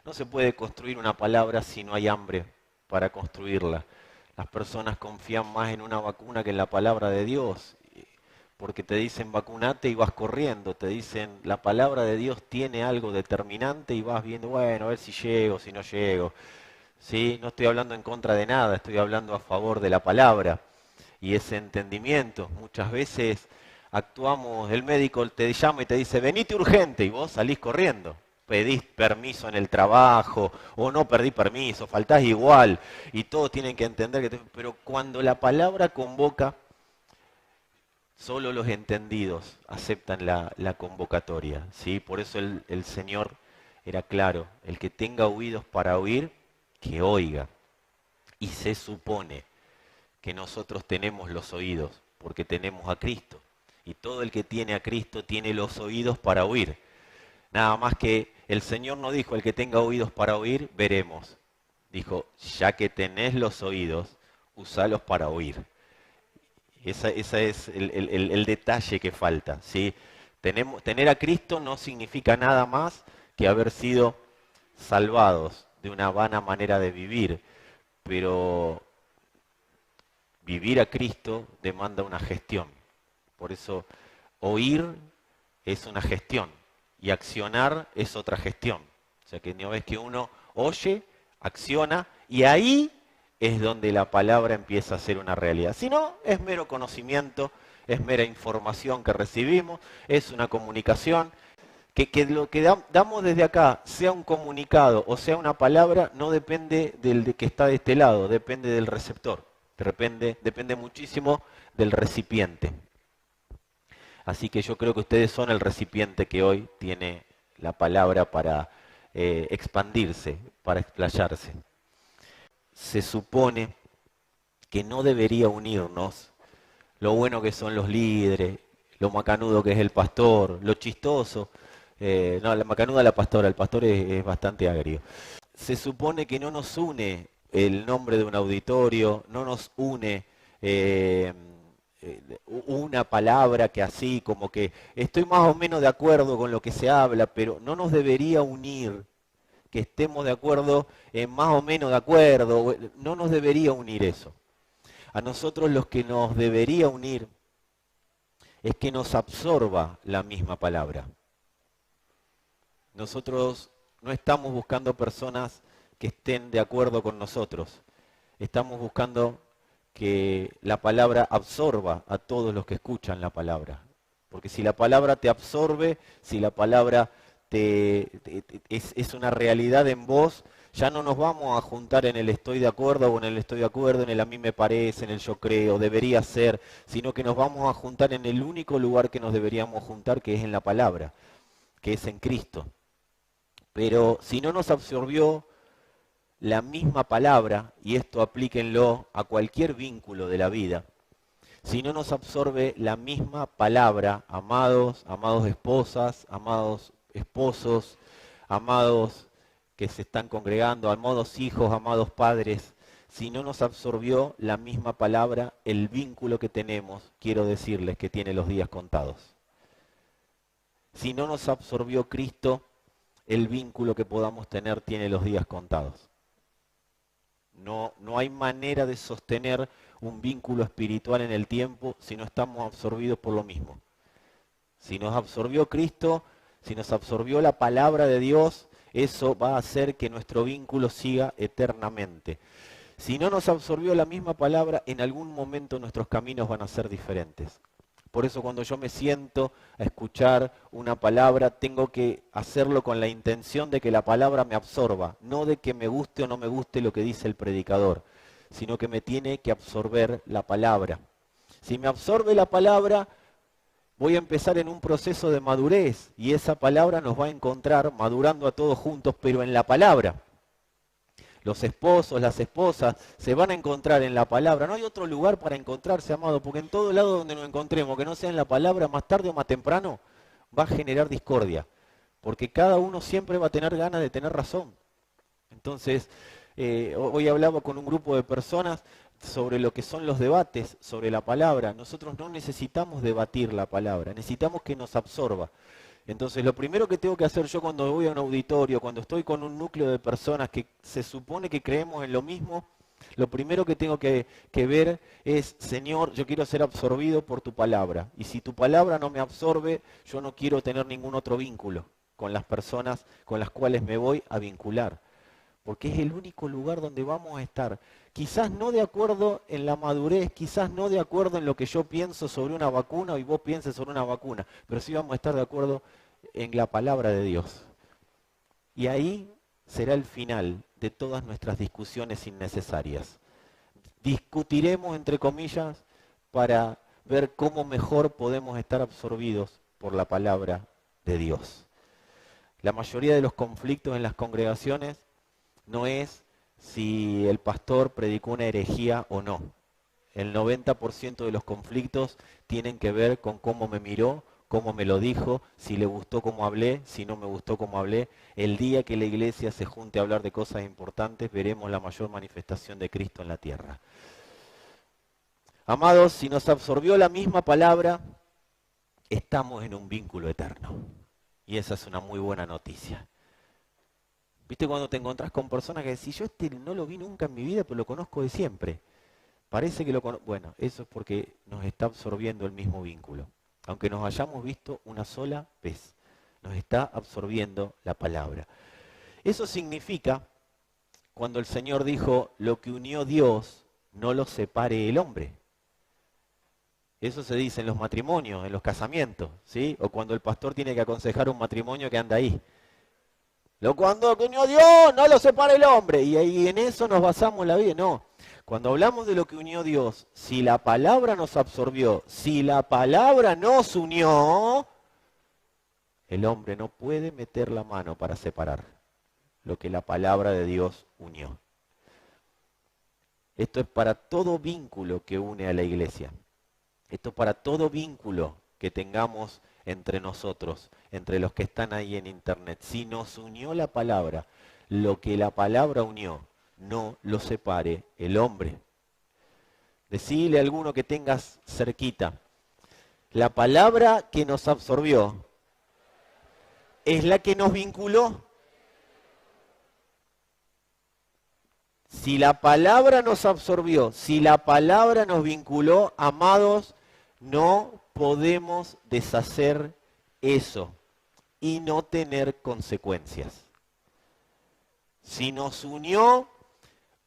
No se puede construir una palabra si no hay hambre para construirla. Las personas confían más en una vacuna que en la palabra de Dios, porque te dicen vacunate y vas corriendo, te dicen la palabra de Dios tiene algo determinante y vas viendo, bueno, a ver si llego, si no llego. ¿Sí? No estoy hablando en contra de nada, estoy hablando a favor de la palabra y ese entendimiento. Muchas veces actuamos, el médico te llama y te dice, venite urgente, y vos salís corriendo. Pedís permiso en el trabajo, o no perdí permiso, faltás igual, y todos tienen que entender que... Pero cuando la palabra convoca, solo los entendidos aceptan la convocatoria, ¿sí? Por eso el Señor era claro, el que tenga oídos para oír, que oiga. Y se supone que nosotros tenemos los oídos, porque tenemos a Cristo. Y todo el que tiene a Cristo tiene los oídos para oír. Nada más que el Señor no dijo, el que tenga oídos para oír, veremos. Dijo, ya que tenés los oídos, usalos para oír. Ese es el detalle que falta, ¿sí? Tener a Cristo no significa nada más que haber sido salvados de una vana manera de vivir, pero vivir a Cristo demanda una gestión. Por eso oír es una gestión y accionar es otra gestión. O sea que no ves que uno oye, acciona y ahí es donde la palabra empieza a ser una realidad. Si no, es mero conocimiento, es mera información que recibimos, es una comunicación. Que lo que damos desde acá, sea un comunicado o sea una palabra, no depende del que está de este lado, depende del receptor. Depende muchísimo del recipiente. Así que yo creo que ustedes son el recipiente que hoy tiene la palabra para expandirse, para explayarse. Se supone que no debería unirnos lo bueno que son los líderes, lo macanudo que es el pastor, lo chistoso. No, la macanuda la pastora, el pastor es bastante agrio. Se supone que no nos une el nombre de un auditorio, no nos une una palabra que así, como que estoy más o menos de acuerdo con lo que se habla, pero no nos debería unir que estemos de acuerdo en más o menos de acuerdo, no nos debería unir eso. A nosotros los que nos debería unir es que nos absorba la misma palabra. Nosotros no estamos buscando personas que estén de acuerdo con nosotros. Estamos buscando que la palabra absorba a todos los que escuchan la palabra. Porque si la palabra te absorbe, si la palabra es una realidad en vos, ya no nos vamos a juntar en el estoy de acuerdo o en el estoy de acuerdo, en el a mí me parece, en el yo creo, debería ser, sino que nos vamos a juntar en el único lugar que nos deberíamos juntar, que es en la palabra, que es en Cristo. Pero si no nos absorbió la misma palabra, y esto aplíquenlo a cualquier vínculo de la vida, si no nos absorbe la misma palabra, amados, amados esposas, amados esposos, amados que se están congregando, amados hijos, amados padres, si no nos absorbió la misma palabra, el vínculo que tenemos, quiero decirles que tiene los días contados. Si no nos absorbió Cristo, el vínculo que podamos tener tiene los días contados. No hay manera de sostener un vínculo espiritual en el tiempo si no estamos absorbidos por lo mismo. Si nos absorbió Cristo, si nos absorbió la palabra de Dios, eso va a hacer que nuestro vínculo siga eternamente. Si no nos absorbió la misma palabra, en algún momento nuestros caminos van a ser diferentes. Por eso cuando yo me siento a escuchar una palabra, tengo que hacerlo con la intención de que la palabra me absorba, no de que me guste o no me guste lo que dice el predicador, sino que me tiene que absorber la palabra. Si me absorbe la palabra, voy a empezar en un proceso de madurez y esa palabra nos va a encontrar madurando a todos juntos, pero en la palabra. Los esposos, las esposas, se van a encontrar en la palabra. No hay otro lugar para encontrarse, amado, porque en todo lado donde nos encontremos, que no sea en la palabra, más tarde o más temprano, va a generar discordia. Porque cada uno siempre va a tener ganas de tener razón. Entonces, hoy hablaba con un grupo de personas sobre lo que son los debates sobre la palabra. Nosotros no necesitamos debatir la palabra, necesitamos que nos absorba. Entonces, lo primero que tengo que hacer yo cuando voy a un auditorio, cuando estoy con un núcleo de personas que se supone que creemos en lo mismo, lo primero que tengo que ver es, Señor, yo quiero ser absorbido por tu palabra. Y si tu palabra no me absorbe, yo no quiero tener ningún otro vínculo con las personas con las cuales me voy a vincular. Porque es el único lugar donde vamos a estar. Quizás no de acuerdo en la madurez, quizás no de acuerdo en lo que yo pienso sobre una vacuna y vos pienses sobre una vacuna, pero sí vamos a estar de acuerdo en la palabra de Dios. Y ahí será el final de todas nuestras discusiones innecesarias. Discutiremos, entre comillas, para ver cómo mejor podemos estar absorbidos por la palabra de Dios. La mayoría de los conflictos en las congregaciones no es si el pastor predicó una herejía o no. El 90% de los conflictos tienen que ver con cómo me miró, cómo me lo dijo, si le gustó cómo hablé, si no me gustó cómo hablé. El día que la iglesia se junte a hablar de cosas importantes, veremos la mayor manifestación de Cristo en la tierra. Amados, si nos absorbió la misma palabra, estamos en un vínculo eterno. Y esa es una muy buena noticia. ¿Viste cuando te encontrás con personas que decís, yo no lo vi nunca en mi vida, pero lo conozco de siempre? Parece que lo conozco. Bueno, eso es porque nos está absorbiendo el mismo vínculo. Aunque nos hayamos visto una sola vez, nos está absorbiendo la palabra. Eso significa, cuando el Señor dijo, lo que unió Dios, no lo separe el hombre. Eso se dice en los matrimonios, en los casamientos, ¿sí? O cuando el pastor tiene que aconsejar un matrimonio que anda ahí. Cuando unió Dios, no lo separa el hombre. Y ahí en eso nos basamos la vida. No. Cuando hablamos de lo que unió Dios, si la palabra nos absorbió, si la palabra nos unió, el hombre no puede meter la mano para separar lo que la palabra de Dios unió. Esto es para todo vínculo que une a la iglesia. Esto es para todo vínculo que tengamos entre nosotros, entre los que están ahí en internet. Si nos unió la palabra, lo que la palabra unió, no lo separe el hombre. Decile a alguno que tengas cerquita, la palabra que nos absorbió es la que nos vinculó. Si la palabra nos absorbió, si la palabra nos vinculó, amados, no podemos deshacer eso y no tener consecuencias. Si nos unió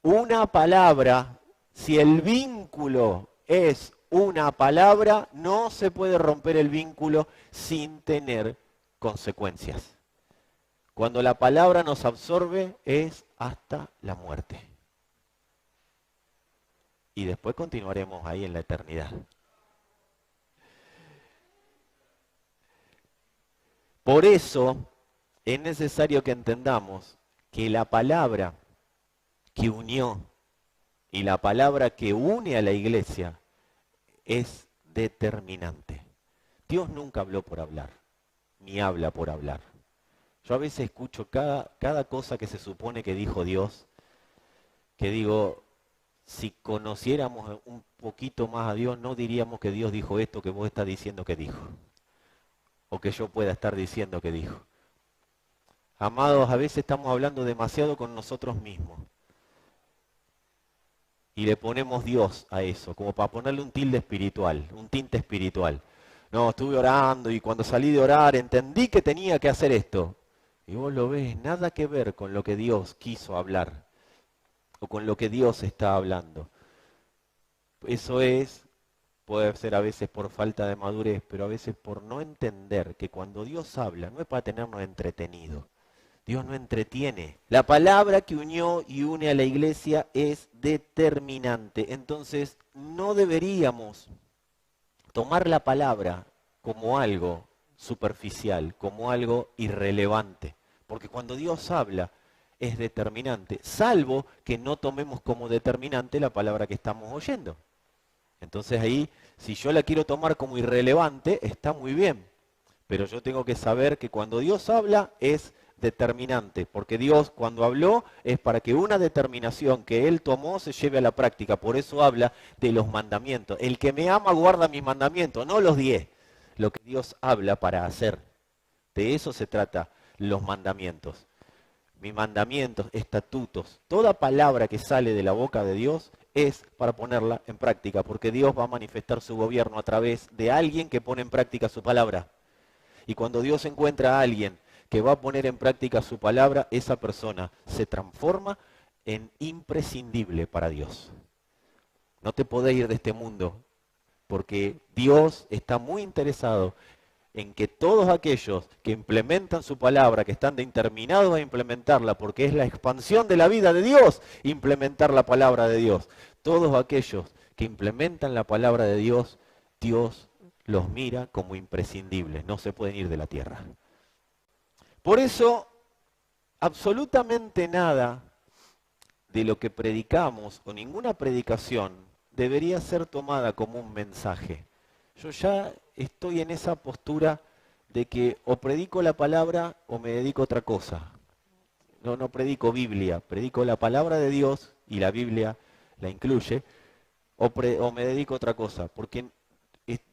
una palabra, si el vínculo es una palabra, no se puede romper el vínculo sin tener consecuencias. Cuando la palabra nos absorbe es hasta la muerte. Y después continuaremos ahí en la eternidad. Por eso es necesario que entendamos que la palabra que unió y la palabra que une a la iglesia es determinante. Dios nunca habló por hablar, ni habla por hablar. Yo a veces escucho cada cosa que se supone que dijo Dios, que digo, si conociéramos un poquito más a Dios, no diríamos que Dios dijo esto que vos estás diciendo que dijo. O que yo pueda estar diciendo que dijo. Amados, a veces estamos hablando demasiado con nosotros mismos. Y le ponemos Dios a eso, como para ponerle un tilde espiritual, un tinte espiritual. No, estuve orando y cuando salí de orar entendí que tenía que hacer esto. Y vos lo ves, nada que ver con lo que Dios quiso hablar. O con lo que Dios está hablando. Eso puede ser a veces por falta de madurez, pero a veces por no entender que cuando Dios habla no es para tenernos entretenidos. Dios no entretiene. La palabra que unió y une a la iglesia es determinante. Entonces no deberíamos tomar la palabra como algo superficial, como algo irrelevante. Porque cuando Dios habla es determinante, salvo que no tomemos como determinante la palabra que estamos oyendo. Entonces ahí, si yo la quiero tomar como irrelevante, está muy bien. Pero yo tengo que saber que cuando Dios habla es determinante. Porque Dios cuando habló es para que una determinación que Él tomó se lleve a la práctica. Por eso habla de los mandamientos. El que me ama guarda mis mandamientos, no los 10. Lo que Dios habla para hacer. De eso se trata los mandamientos. Mis mandamientos, estatutos, toda palabra que sale de la boca de Dios es para ponerla en práctica, porque Dios va a manifestar su gobierno a través de alguien que pone en práctica su palabra. Y cuando Dios encuentra a alguien que va a poner en práctica su palabra, esa persona se transforma en imprescindible para Dios. No te podés ir de este mundo, porque Dios está muy interesado en que todos aquellos que implementan su palabra, que están determinados a implementarla, porque es la expansión de la vida de Dios, implementar la palabra de Dios. Todos aquellos que implementan la palabra de Dios, Dios los mira como imprescindibles, no se pueden ir de la tierra. Por eso, absolutamente nada de lo que predicamos o ninguna predicación debería ser tomada como un mensaje. Yo ya estoy en esa postura de que o predico la palabra o me dedico a otra cosa. No predico Biblia, predico la palabra de Dios y la Biblia la incluye, o me dedico a otra cosa. Porque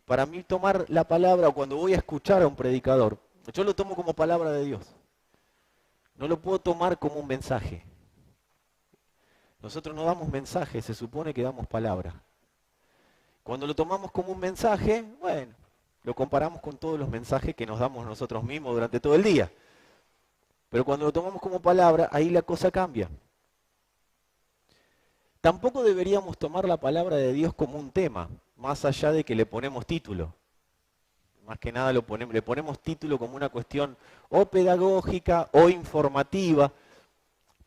para mí tomar la palabra, o cuando voy a escuchar a un predicador, yo lo tomo como palabra de Dios. No lo puedo tomar como un mensaje. Nosotros no damos mensajes, se supone que damos palabra. Cuando lo tomamos como un mensaje, bueno, lo comparamos con todos los mensajes que nos damos nosotros mismos durante todo el día. Pero cuando lo tomamos como palabra, ahí la cosa cambia. Tampoco deberíamos tomar la palabra de Dios como un tema, más allá de que le ponemos título. Más que nada le ponemos título como una cuestión o pedagógica o informativa,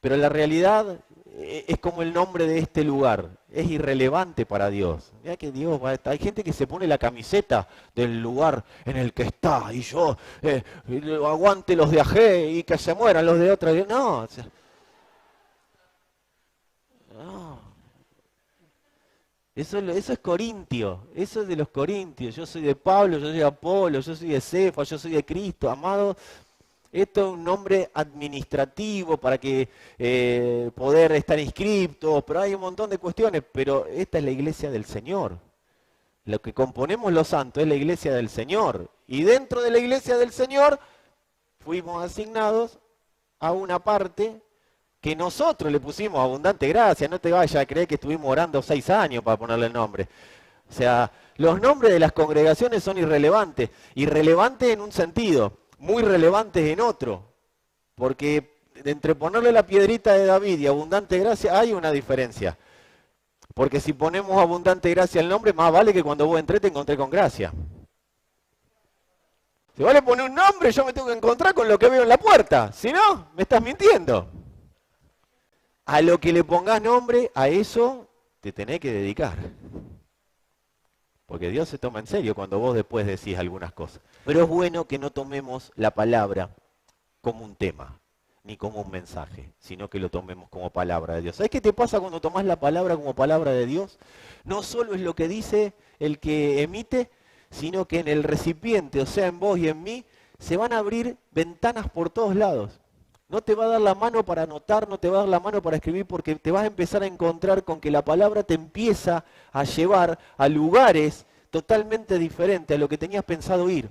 pero la realidad es como el nombre de este lugar, es irrelevante para Dios. Mirá que Dios hay gente que se pone la camiseta del lugar en el que está, y yo aguante los de AG y que se mueran los de otra. No, o sea, no. Eso es corintio, eso es de los corintios. Yo soy de Pablo, yo soy de Apolo, yo soy de Cefas, yo soy de Cristo, amado. Esto es un nombre administrativo para que poder estar inscriptos, pero hay un montón de cuestiones, pero esta es la iglesia del Señor. Lo que componemos los santos es la iglesia del Señor. Y dentro de la iglesia del Señor fuimos asignados a una parte que nosotros le pusimos abundante gracia. No te vayas a creer que estuvimos orando 6 años para ponerle el nombre. O sea, los nombres de las congregaciones son irrelevantes. Irrelevantes en un sentido, muy relevantes en otro. Porque entre ponerle la piedrita de David y abundante gracia hay una diferencia. Porque si ponemos abundante gracia al nombre, más vale que cuando vos entré te encontré con gracia. Si vos le pones un nombre, yo me tengo que encontrar con lo que veo en la puerta. Si no, me estás mintiendo. A lo que le pongas nombre, a eso te tenés que dedicar. Porque Dios se toma en serio cuando vos después decís algunas cosas. Pero es bueno que no tomemos la palabra como un tema, ni como un mensaje, sino que lo tomemos como palabra de Dios. ¿Sabés qué te pasa cuando tomás la palabra como palabra de Dios? No solo es lo que dice el que emite, sino que en el recipiente, o sea, en vos y en mí, se van a abrir ventanas por todos lados. No te va a dar la mano para anotar, no te va a dar la mano para escribir, porque te vas a empezar a encontrar con que la palabra te empieza a llevar a lugares totalmente diferentes a lo que tenías pensado ir.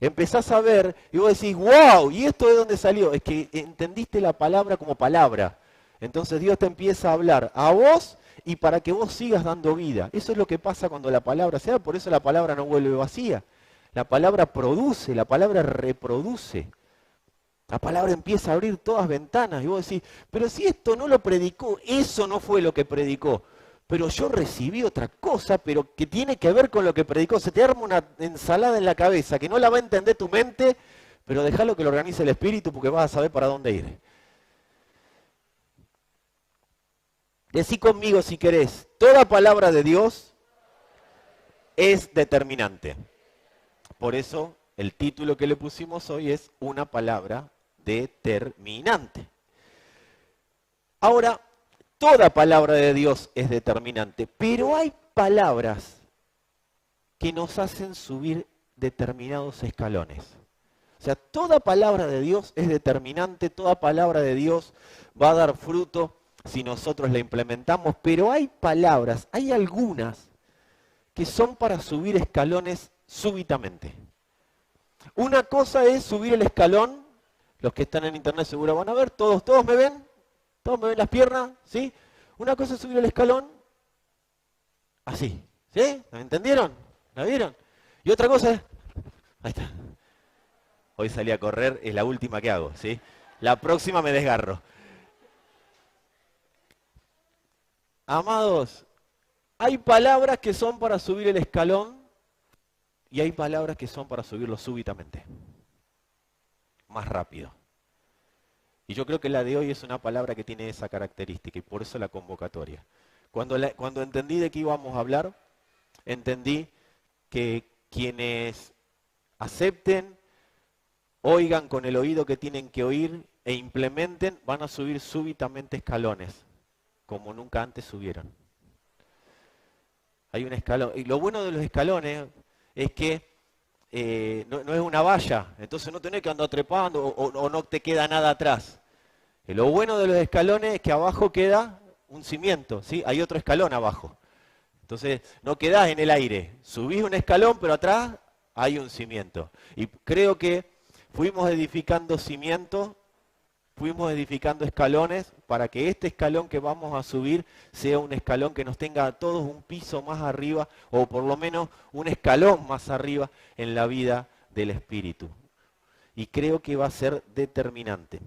Empezás a ver y vos decís, wow, ¿y esto de dónde salió? Es que entendiste la palabra como palabra. Entonces Dios te empieza a hablar a vos y para que vos sigas dando vida. Eso es lo que pasa cuando la palabra se da, por eso la palabra no vuelve vacía. La palabra produce, la palabra reproduce. La palabra empieza a abrir todas ventanas y vos decís, pero si esto no lo predicó, eso no fue lo que predicó. Pero yo recibí otra cosa, pero que tiene que ver con lo que predicó. Se te arma una ensalada en la cabeza que no la va a entender tu mente, pero déjalo que lo organice el Espíritu porque vas a saber para dónde ir. Decí conmigo si querés, toda palabra de Dios es determinante. Por eso el título que le pusimos hoy es una palabra determinante. Ahora, toda palabra de Dios es determinante, pero hay palabras que nos hacen subir determinados escalones. O sea, toda palabra de Dios es determinante, toda palabra de Dios va a dar fruto si nosotros la implementamos, pero hay palabras, hay algunas que son para subir escalones súbitamente. Una cosa es subir el escalón, los que están en internet seguro van a ver, todos me ven, todos me ven las piernas, ¿sí? Una cosa es subir el escalón, así, ¿sí? ¿Me entendieron? ¿La vieron? Y otra cosa es, ahí está. Hoy salí a correr, es la última que hago, ¿sí? La próxima me desgarro. Amados, hay palabras que son para subir el escalón y hay palabras que son para subirlo súbitamente, más rápido. Y yo creo que la de hoy es una palabra que tiene esa característica y por eso la convocatoria. Cuando entendí de qué íbamos a hablar, entendí que quienes acepten, oigan con el oído que tienen que oír e implementen, van a subir súbitamente escalones, como nunca antes subieron. Hay un escalón. Y lo bueno de los escalones es que no es una valla, entonces no tenés que andar trepando o no te queda nada atrás. Lo bueno de los escalones es que abajo queda un cimiento, ¿sí? Hay otro escalón abajo. Entonces no quedás en el aire, subís un escalón, pero atrás hay un cimiento. Y creo que fuimos edificando cimientos, fuimos edificando escalones para que este escalón que vamos a subir sea un escalón que nos tenga a todos un piso más arriba o por lo menos un escalón más arriba en la vida del Espíritu. Y creo que va a ser determinante.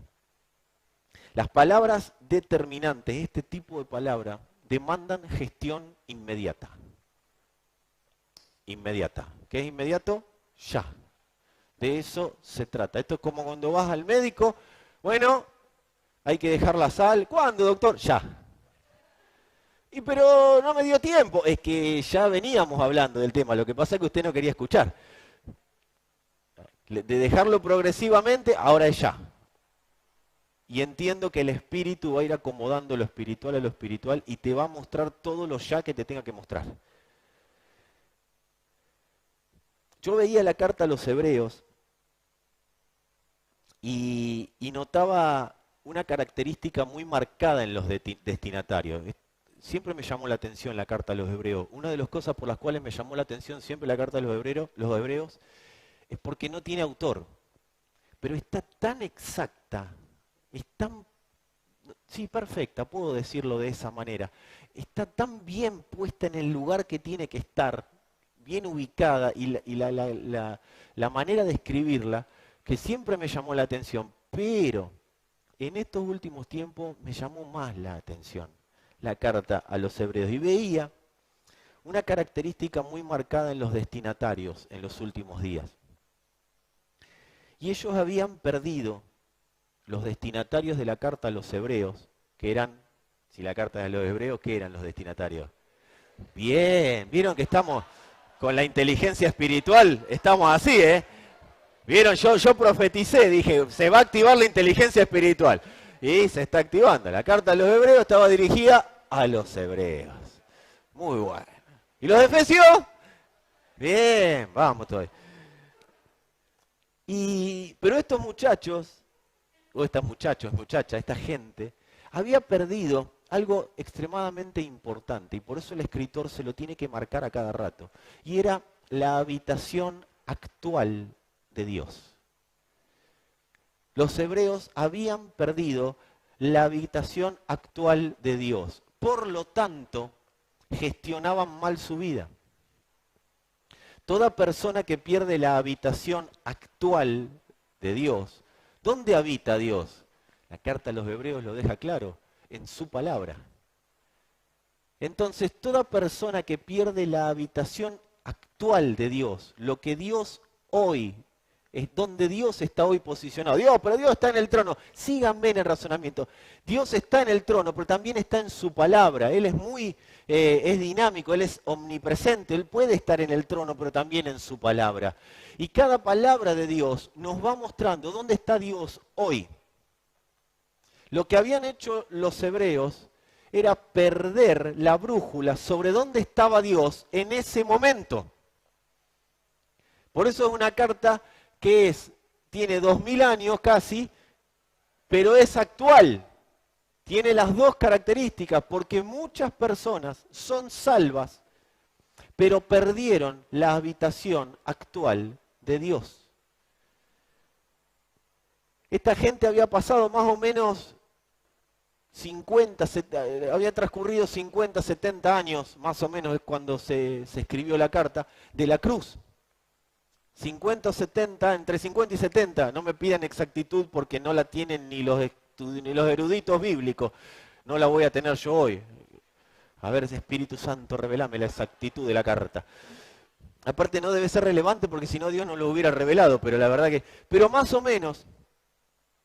Las palabras determinantes, este tipo de palabra, demandan gestión inmediata. Inmediata. ¿Qué es inmediato? Ya. De eso se trata. Esto es como cuando vas al médico, bueno, hay que dejar la sal. ¿Cuándo, doctor? Ya. Y pero no me dio tiempo. Es que ya veníamos hablando del tema, lo que pasa es que usted no quería escuchar. De dejarlo progresivamente, ahora es ya. Y entiendo que el Espíritu va a ir acomodando lo espiritual a lo espiritual y te va a mostrar todo lo ya que te tenga que mostrar. Yo veía la carta a los Hebreos y notaba una característica muy marcada en los destinatarios. Siempre me llamó la atención la carta a los Hebreos. Una de las cosas por las cuales me llamó la atención siempre la carta a los Hebreos es porque no tiene autor, pero está tan exacta. Es tan, sí, perfecta, puedo decirlo de esa manera. Está tan bien puesta en el lugar que tiene que estar, bien ubicada, y la manera de escribirla, que siempre me llamó la atención. Pero en estos últimos tiempos me llamó más la atención la carta a los Hebreos. Y veía una característica muy marcada en los destinatarios en los últimos días. Y ellos habían perdido, los destinatarios de la carta a los Hebreos, que eran, si la carta de los Hebreos, ¿qué eran los destinatarios? Bien, vieron que estamos con la inteligencia espiritual, estamos así, ¿eh? Vieron, yo profeticé, dije, se va a activar la inteligencia espiritual. Y se está activando. La carta a los Hebreos estaba dirigida a los Hebreos. Muy bueno. ¿Y los Efesios? Bien, vamos todavía. Pero estos muchachos, o estas muchachos, muchachas, esta gente, había perdido algo extremadamente importante y por eso el escritor se lo tiene que marcar a cada rato. Y era la habitación actual de Dios. Los hebreos habían perdido la habitación actual de Dios. Por lo tanto, gestionaban mal su vida. Toda persona que pierde la habitación actual de Dios, ¿dónde habita Dios? La carta a los Hebreos lo deja claro, en su palabra. Entonces, toda persona que pierde la habitación actual de Dios, lo que Dios hoy, es donde Dios está hoy posicionado. Dios, pero Dios está en el trono. Síganme en el razonamiento. Dios está en el trono, pero también está en su palabra. Él es es dinámico, Él es omnipresente. Él puede estar en el trono, pero también en su palabra. Y cada palabra de Dios nos va mostrando dónde está Dios hoy. Lo que habían hecho los hebreos era perder la brújula sobre dónde estaba Dios en ese momento. Por eso es una carta que tiene 2000 años casi, pero es actual. Tiene las dos características, porque muchas personas son salvas, pero perdieron la habitación actual de Dios. Esta gente había pasado más o menos había transcurrido 50, 70 años, más o menos es cuando se escribió la carta, de la cruz. 50 o 70, entre 50 y 70, no me pidan exactitud porque no la tienen ni los eruditos bíblicos, no la voy a tener yo hoy. A ver, Espíritu Santo, revelame la exactitud de la carta. Aparte no debe ser relevante porque si no Dios no lo hubiera revelado, pero la verdad que... Pero más o menos,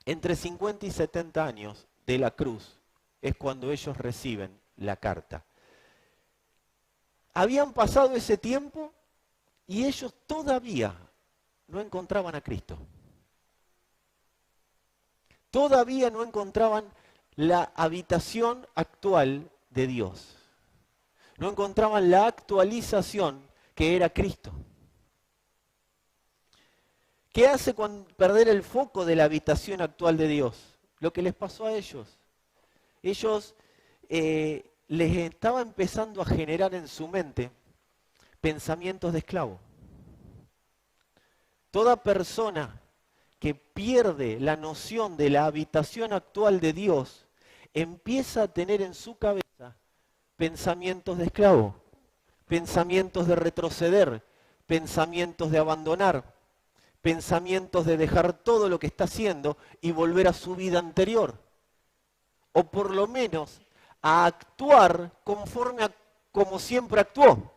entre 50 y 70 años de la cruz es cuando ellos reciben la carta. Habían pasado ese tiempo y ellos todavía no encontraban a Cristo. Todavía no encontraban la habitación actual de Dios. No encontraban la actualización que era Cristo. ¿Qué hace cuando perder el foco de la habitación actual de Dios? Lo que les pasó a ellos. Ellos les estaba empezando a generar en su mente pensamientos de esclavo. Toda persona que pierde la noción de la habitación actual de Dios empieza a tener en su cabeza pensamientos de esclavo, pensamientos de retroceder, pensamientos de abandonar, pensamientos de dejar todo lo que está haciendo y volver a su vida anterior. O por lo menos a actuar conforme a como siempre actuó.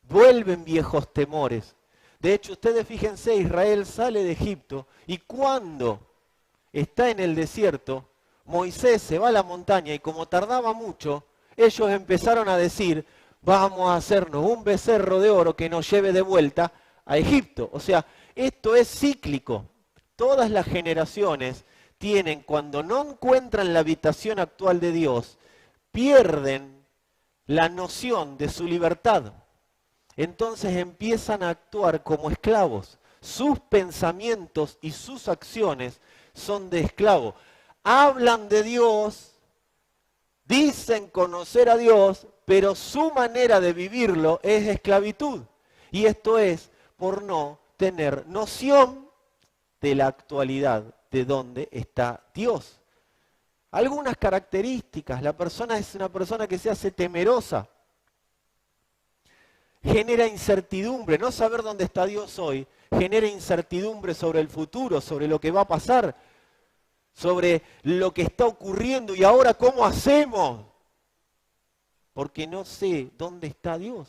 Vuelven viejos temores. De hecho, ustedes fíjense, Israel sale de Egipto y cuando está en el desierto, Moisés se va a la montaña y como tardaba mucho, ellos empezaron a decir, vamos a hacernos un becerro de oro que nos lleve de vuelta a Egipto. O sea, esto es cíclico. Todas las generaciones tienen, cuando no encuentran la habitación actual de Dios, pierden la noción de su libertad. Entonces empiezan a actuar como esclavos. Sus pensamientos y sus acciones son de esclavo. Hablan de Dios, dicen conocer a Dios, pero su manera de vivirlo es esclavitud. Y esto es por no tener noción de la actualidad, de dónde está Dios. Algunas características, la persona es una persona que se hace temerosa, genera incertidumbre, no saber dónde está Dios hoy, genera incertidumbre sobre el futuro, sobre lo que va a pasar, sobre lo que está ocurriendo y ahora cómo hacemos, porque no sé dónde está Dios.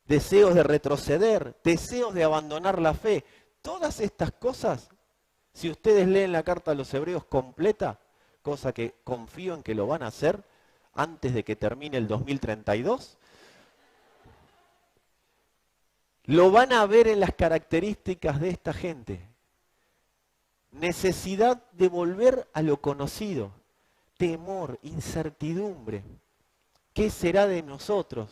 Deseos de retroceder, deseos de abandonar la fe, todas estas cosas, si ustedes leen la carta a los Hebreos completa, cosa que confío en que lo van a hacer antes de que termine el 2032, lo van a ver en las características de esta gente. Necesidad de volver a lo conocido, temor, incertidumbre. ¿Qué será de nosotros?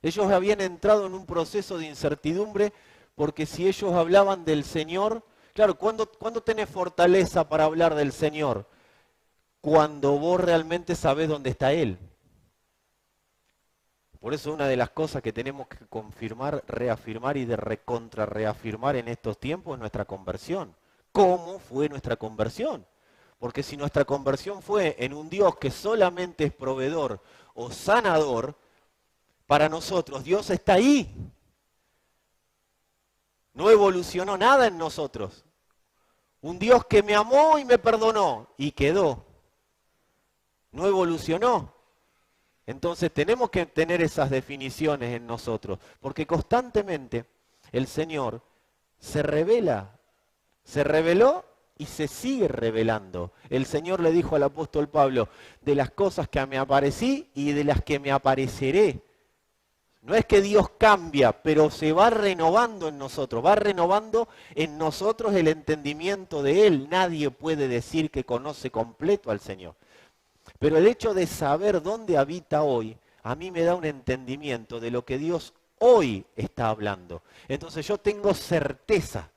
Ellos habían entrado en un proceso de incertidumbre porque si ellos hablaban del Señor, claro, ¿cuándo tenés fortaleza para hablar del Señor? Cuando vos realmente sabés dónde está Él. Por eso una de las cosas que tenemos que confirmar, reafirmar y de reafirmar en estos tiempos es nuestra conversión. ¿Cómo fue nuestra conversión? Porque si nuestra conversión fue en un Dios que solamente es proveedor o sanador, para nosotros Dios está ahí. No evolucionó nada en nosotros. Un Dios que me amó y me perdonó y quedó. No evolucionó. Entonces tenemos que tener esas definiciones en nosotros, porque constantemente el Señor se revela, se reveló y se sigue revelando. El Señor le dijo al apóstol Pablo, de las cosas que me aparecí y de las que me apareceré. No es que Dios cambia, pero se va renovando en nosotros, va renovando en nosotros el entendimiento de Él. Nadie puede decir que conoce completo al Señor. Pero el hecho de saber dónde habita hoy, a mí me da un entendimiento de lo que Dios hoy está hablando. Entonces yo tengo certeza.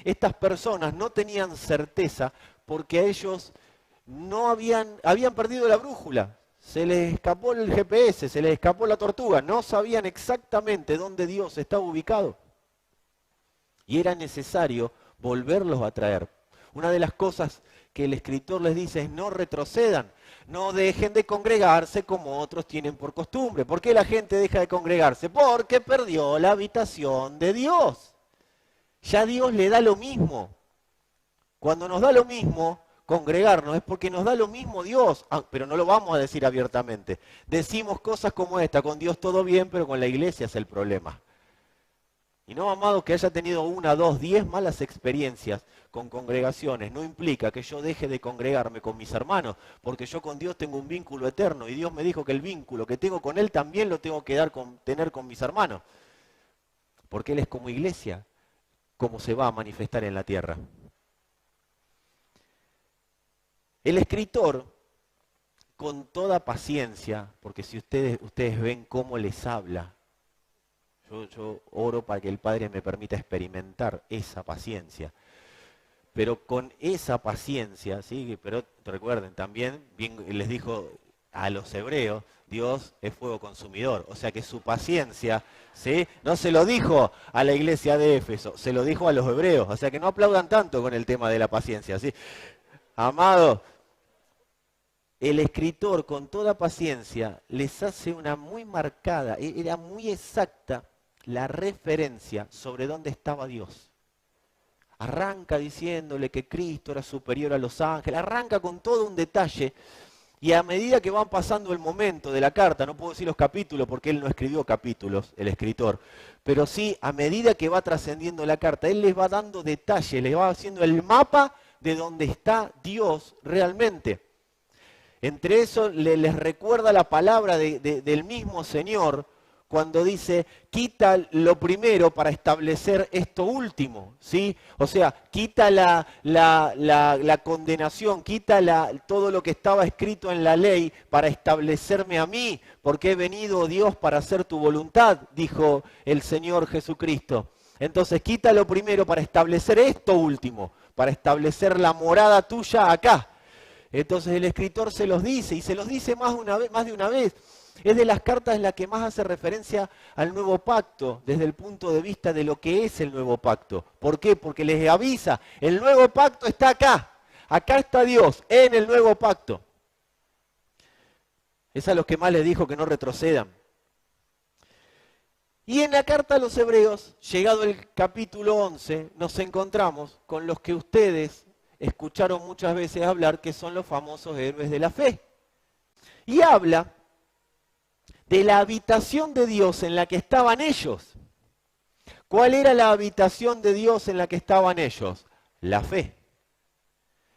Estas personas no tenían certeza porque ellos no habían perdido la brújula. Se les escapó el GPS, se les escapó la tortuga. No sabían exactamente dónde Dios estaba ubicado. Y era necesario volverlos a traer. Una de las cosas que el escritor les dice es no retrocedan, no dejen de congregarse como otros tienen por costumbre. ¿Por qué la gente deja de congregarse? Porque perdió la habitación de Dios. Ya Dios le da lo mismo. Cuando nos da lo mismo congregarnos es porque nos da lo mismo Dios, pero no lo vamos a decir abiertamente. Decimos cosas como esta, con Dios todo bien, pero con la iglesia es el problema. Y no, amado, que haya tenido 1, 2, 10 malas experiencias con congregaciones no implica que yo deje de congregarme con mis hermanos, porque yo con Dios tengo un vínculo eterno y Dios me dijo que el vínculo que tengo con Él también lo tengo que tener con mis hermanos, porque Él es como iglesia, como se va a manifestar en la tierra. El escritor, con toda paciencia, porque si ustedes ven cómo les habla, yo oro para que el Padre me permita experimentar esa paciencia. Pero con esa paciencia, ¿sí? Pero recuerden, también bien les dijo a los hebreos, Dios es fuego consumidor. O sea que su paciencia, ¿sí? No se lo dijo a la iglesia de Éfeso, se lo dijo a los hebreos. O sea que no aplaudan tanto con el tema de la paciencia, ¿sí? Amado, el escritor con toda paciencia les hace una muy marcada, era muy exacta la referencia sobre dónde estaba Dios. Arranca diciéndole que Cristo era superior a los ángeles, arranca con todo un detalle, y a medida que van pasando el momento de la carta, no puedo decir los capítulos porque él no escribió capítulos, el escritor, pero sí, a medida que va trascendiendo la carta, él les va dando detalles, les va haciendo el mapa de dónde está Dios realmente. Entre eso les recuerda la palabra del mismo Señor, cuando dice, quita lo primero para establecer esto último, ¿sí? O sea, quita la condenación, quita todo lo que estaba escrito en la ley para establecerme a mí, porque he venido, Dios, para hacer tu voluntad, dijo el Señor Jesucristo. Entonces, quita lo primero para establecer esto último, para establecer la morada tuya acá. Entonces el escritor se los dice, y se los dice más de una vez. Es de las cartas en las que más hace referencia al nuevo pacto, desde el punto de vista de lo que es el nuevo pacto. ¿Por qué? Porque les avisa, el nuevo pacto está acá. Acá está Dios, en el nuevo pacto. Es a los que más les dijo que no retrocedan. Y en la carta a los Hebreos, llegado el capítulo 11, nos encontramos con los que ustedes escucharon muchas veces hablar, que son los famosos héroes de la fe. Y habla de la habitación de Dios en la que estaban ellos. ¿Cuál era la habitación de Dios en la que estaban ellos? La fe.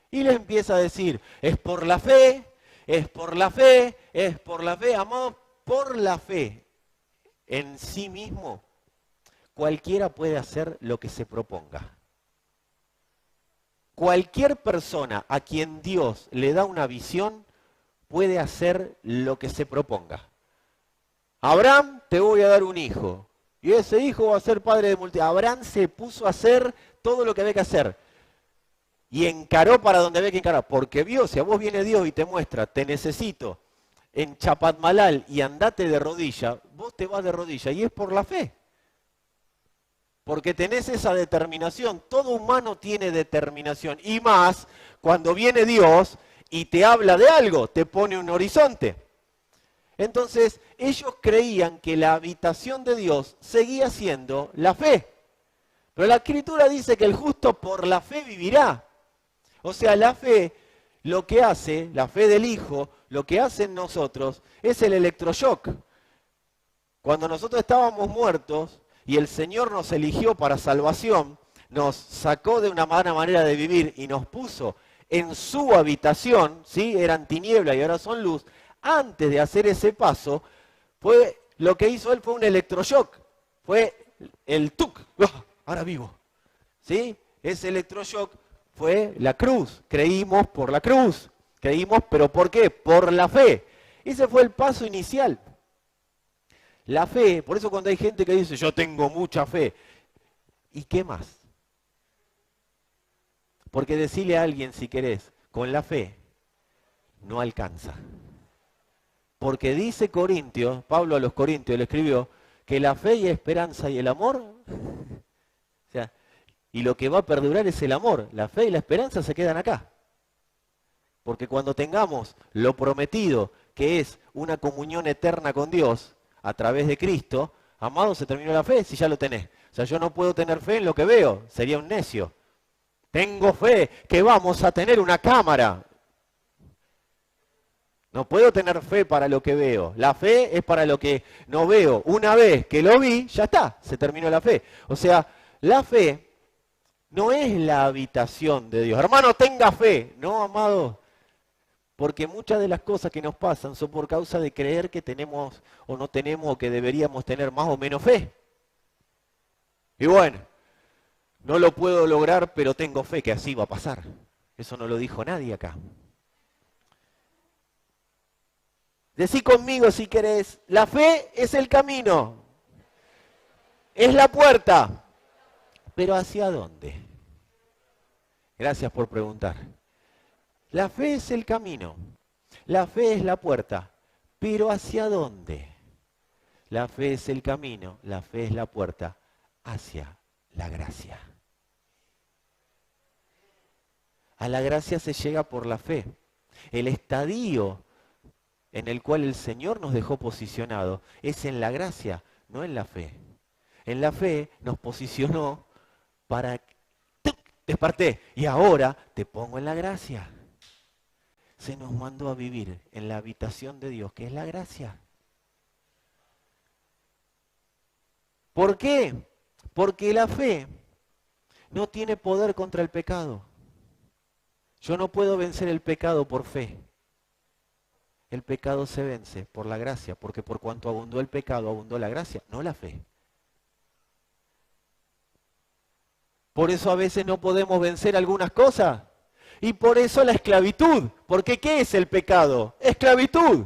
Y les empieza a decir, es por la fe, es por la fe, es por la fe, amados, por la fe. En sí mismo, cualquiera puede hacer lo que se proponga. Cualquier persona a quien Dios le da una visión puede hacer lo que se proponga. Abraham, te voy a dar un hijo, y ese hijo va a ser padre de multitud. Abraham se puso a hacer todo lo que había que hacer, y encaró para donde había que encarar, porque vio, si a vos viene Dios y te muestra, te necesito en Chapatmalal y andate de rodilla, vos te vas de rodilla, y es por la fe. Porque tenés esa determinación, todo humano tiene determinación, y más cuando viene Dios y te habla de algo, te pone un horizonte. Entonces, ellos creían que la habitación de Dios seguía siendo la fe. Pero la Escritura dice que el justo por la fe vivirá. O sea, la fe, lo que hace, la fe del Hijo, lo que hace en nosotros es el electroshock. Cuando nosotros estábamos muertos y el Señor nos eligió para salvación, nos sacó de una mala manera de vivir y nos puso en su habitación, ¿sí? Eran tinieblas y ahora son luz. Antes de hacer ese paso, lo que hizo él fue un electroshock, fue el tuc, ahora vivo, ¿sí? Ese electroshock fue la cruz, creímos por la cruz, creímos, pero ¿por qué? Por la fe. Ese fue el paso inicial. La fe, por eso cuando hay gente que dice, yo tengo mucha fe, ¿y qué más? Porque decirle a alguien, si querés, con la fe, no alcanza. Porque dice Corintios, Pablo a los Corintios le escribió, que la fe y esperanza y el amor, o sea, Y lo que va a perdurar es el amor. La fe y la esperanza se quedan acá. Porque cuando tengamos lo prometido, que es una comunión eterna con Dios a través de Cristo, amado, se terminó la fe si ya lo tenés. O sea, yo no puedo tener fe en lo que veo, sería un necio. Tengo fe que vamos a tener una cámara. No puedo tener fe para lo que veo. La fe es para lo que no veo. Una vez que lo vi, ya está, se terminó la fe. O sea, la fe no es la habitación de Dios. Hermano, tenga fe. No, amado. Porque muchas de las cosas que nos pasan son por causa de creer que tenemos o no tenemos o que deberíamos tener más o menos fe. Y bueno, no lo puedo lograr, pero tengo fe que así va a pasar. Eso no lo dijo nadie acá. Decí conmigo si querés, la fe es el camino, es la puerta, pero ¿hacia dónde? Gracias por preguntar. La fe es el camino, la fe es la puerta, pero ¿hacia dónde? La fe es el camino, la fe es la puerta, hacia la gracia. A la gracia se llega por la fe. El estadio en el cual el Señor nos dejó posicionado es en la gracia, no en la fe. En la fe nos posicionó para desperté y ahora te pongo en la gracia. Se nos mandó a vivir en la habitación de Dios, que es la gracia. ¿Por qué? Porque la fe no tiene poder contra el pecado. Yo no puedo vencer el pecado por fe. El pecado se vence por la gracia, porque por cuanto abundó el pecado, abundó la gracia, no la fe. Por eso a veces no podemos vencer algunas cosas. Y por eso la esclavitud. Porque ¿qué es el pecado? Esclavitud.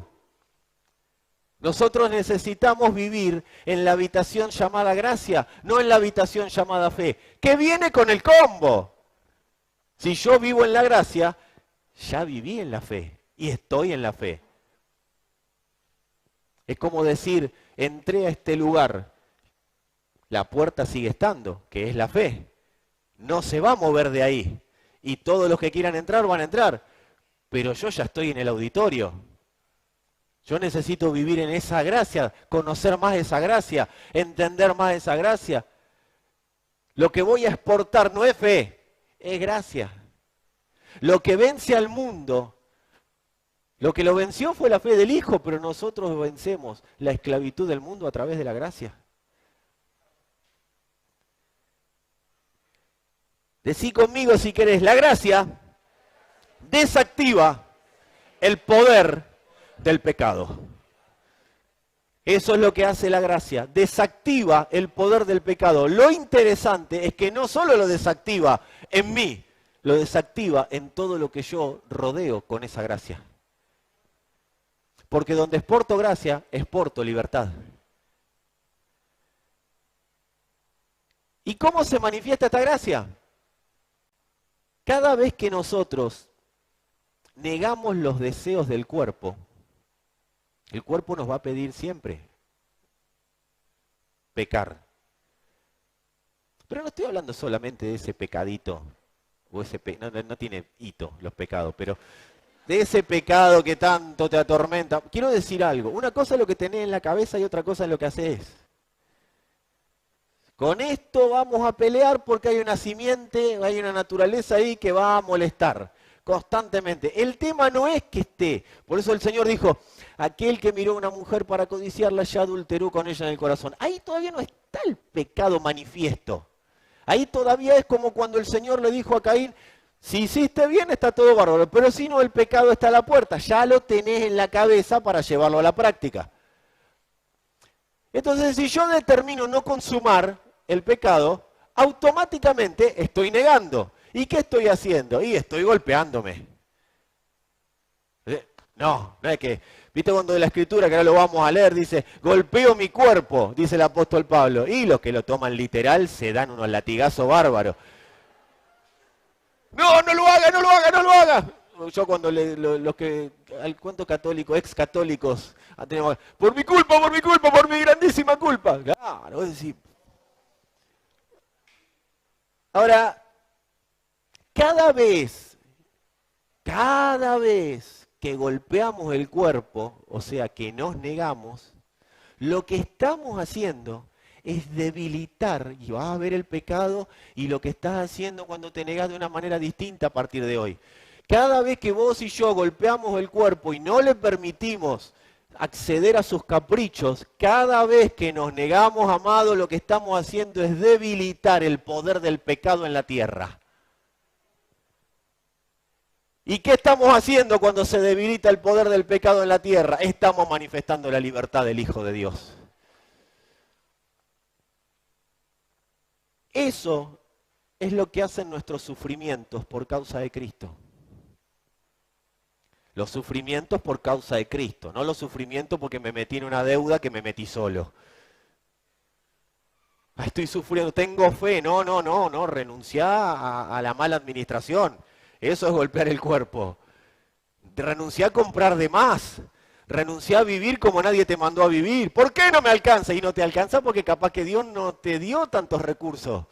Nosotros necesitamos vivir en la habitación llamada gracia, no en la habitación llamada fe, que viene con el combo. Si yo vivo en la gracia, ya viví en la fe y estoy en la fe. Es como decir, entré a este lugar, la puerta sigue estando, que es la fe. No se va a mover de ahí. Y todos los que quieran entrar van a entrar. Pero yo ya estoy en el auditorio. Yo necesito vivir en esa gracia, conocer más esa gracia, entender más esa gracia. Lo que voy a exportar no es fe, es gracia. Lo que vence al mundo, lo que lo venció fue la fe del Hijo, pero nosotros vencemos la esclavitud del mundo a través de la gracia. Decí conmigo si querés, la gracia desactiva el poder del pecado. Eso es lo que hace la gracia, desactiva el poder del pecado. Lo interesante es que no solo lo desactiva en mí, lo desactiva en todo lo que yo rodeo con esa gracia. Porque donde exporto gracia, exporto libertad. ¿Y cómo se manifiesta esta gracia? Cada vez que nosotros negamos los deseos del cuerpo, el cuerpo nos va a pedir siempre pecar. Pero no estoy hablando solamente de ese pecadito, o ese no tiene hito los pecados, pero de ese pecado que tanto te atormenta. Quiero decir algo, una cosa es lo que tenés en la cabeza y otra cosa es lo que haces. Con esto vamos a pelear porque hay una simiente, hay una naturaleza ahí que va a molestar constantemente. El tema no es que esté, por eso el Señor dijo, aquel que miró a una mujer para codiciarla ya adulteró con ella en el corazón. Ahí todavía no está el pecado manifiesto. Ahí todavía es como cuando el Señor le dijo a Caín, si hiciste bien está todo bárbaro, pero si no el pecado está a la puerta, ya lo tenés en la cabeza para llevarlo a la práctica. Entonces, si yo determino no consumar el pecado, automáticamente estoy negando. ¿Y qué estoy haciendo? Y estoy golpeándome. No es que, ¿viste cuando de la Escritura, que ahora lo vamos a leer, dice, golpeo mi cuerpo, dice el apóstol Pablo? Y los que lo toman literal se dan unos latigazos bárbaros. No, no lo haga, no lo haga, no lo haga. Yo cuando los que, ¿cuántos católicos, ex católicos, por mi culpa, por mi grandísima culpa? Claro, es decir, Ahora, cada vez que golpeamos el cuerpo, o sea, que nos negamos, lo que estamos haciendo es debilitar, y vas a ver el pecado y lo que estás haciendo cuando te negas de una manera distinta a partir de hoy. Cada vez que vos y yo golpeamos el cuerpo y no le permitimos acceder a sus caprichos, cada vez que nos negamos, amado, lo que estamos haciendo es debilitar el poder del pecado en la tierra. ¿Y qué estamos haciendo cuando se debilita el poder del pecado en la tierra? Estamos manifestando la libertad del Hijo de Dios. Eso es lo que hacen nuestros sufrimientos por causa de Cristo. Los sufrimientos por causa de Cristo, no los sufrimientos porque me metí en una deuda que me metí solo. Estoy sufriendo, tengo fe, no, renunciá a la mala administración. Eso es golpear el cuerpo. Renunciá a comprar de más. Renunciá a vivir como nadie te mandó a vivir. ¿Por qué no me alcanza? Y no te alcanza porque capaz que Dios no te dio tantos recursos.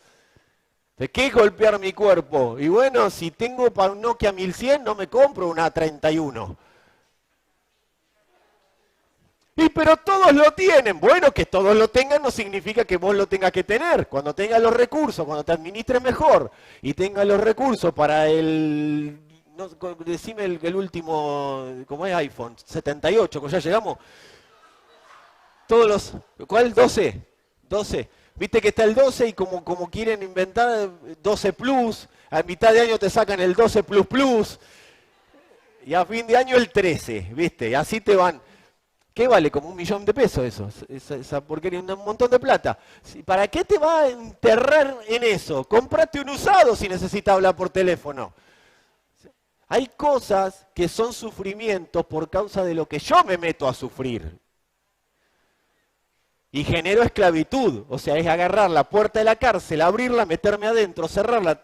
¿De qué golpear mi cuerpo? Y bueno, si tengo para un Nokia 1100, no me compro una 31. Y pero todos lo tienen. Bueno, que todos lo tengan no significa que vos lo tengas que tener. Cuando tengas los recursos, cuando te administres mejor y tengas los recursos para decime el último, ¿cómo es iPhone? 78, ya llegamos. ¿Cuál? 12. 12. Viste que está el 12 y como quieren inventar 12 Plus, a mitad de año te sacan el 12 Plus Plus y a fin de año el 13, ¿viste? Y así te van. ¿Qué vale? Como $1.000.000 eso, esa porquería, un montón de plata. ¿Para qué te va a enterrar en eso? Cómprate un usado si necesitas hablar por teléfono. Hay cosas que son sufrimientos por causa de lo que yo me meto a sufrir. Y genero esclavitud, o sea, es agarrar la puerta de la cárcel, abrirla, meterme adentro, cerrarla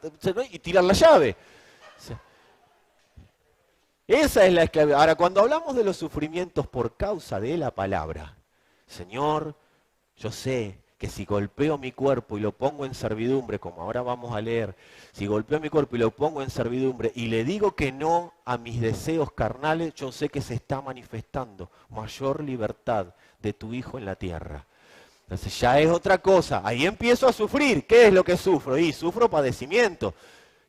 y tirar la llave. Esa es la esclavitud. Ahora, cuando hablamos de los sufrimientos por causa de la palabra, Señor, yo sé que si golpeo mi cuerpo y lo pongo en servidumbre, como ahora vamos a leer, si golpeo mi cuerpo y lo pongo en servidumbre y le digo que no a mis deseos carnales, yo sé que se está manifestando mayor libertad de tu Hijo en la tierra. Entonces ya es otra cosa, ahí empiezo a sufrir. ¿Qué es lo que sufro? Y sufro padecimiento,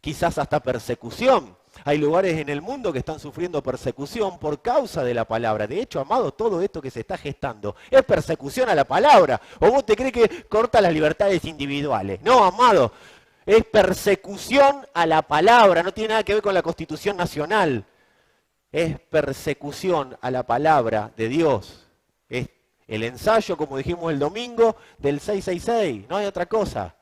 quizás hasta persecución. Hay lugares en el mundo que están sufriendo persecución por causa de la palabra. De hecho, amado, todo esto que se está gestando es persecución a la palabra. ¿O vos te crees que corta las libertades individuales? No, amado, es persecución a la palabra, no tiene nada que ver con la Constitución Nacional. Es persecución a la palabra de Dios. Es el ensayo, como dijimos el domingo, del 666, no hay otra cosa.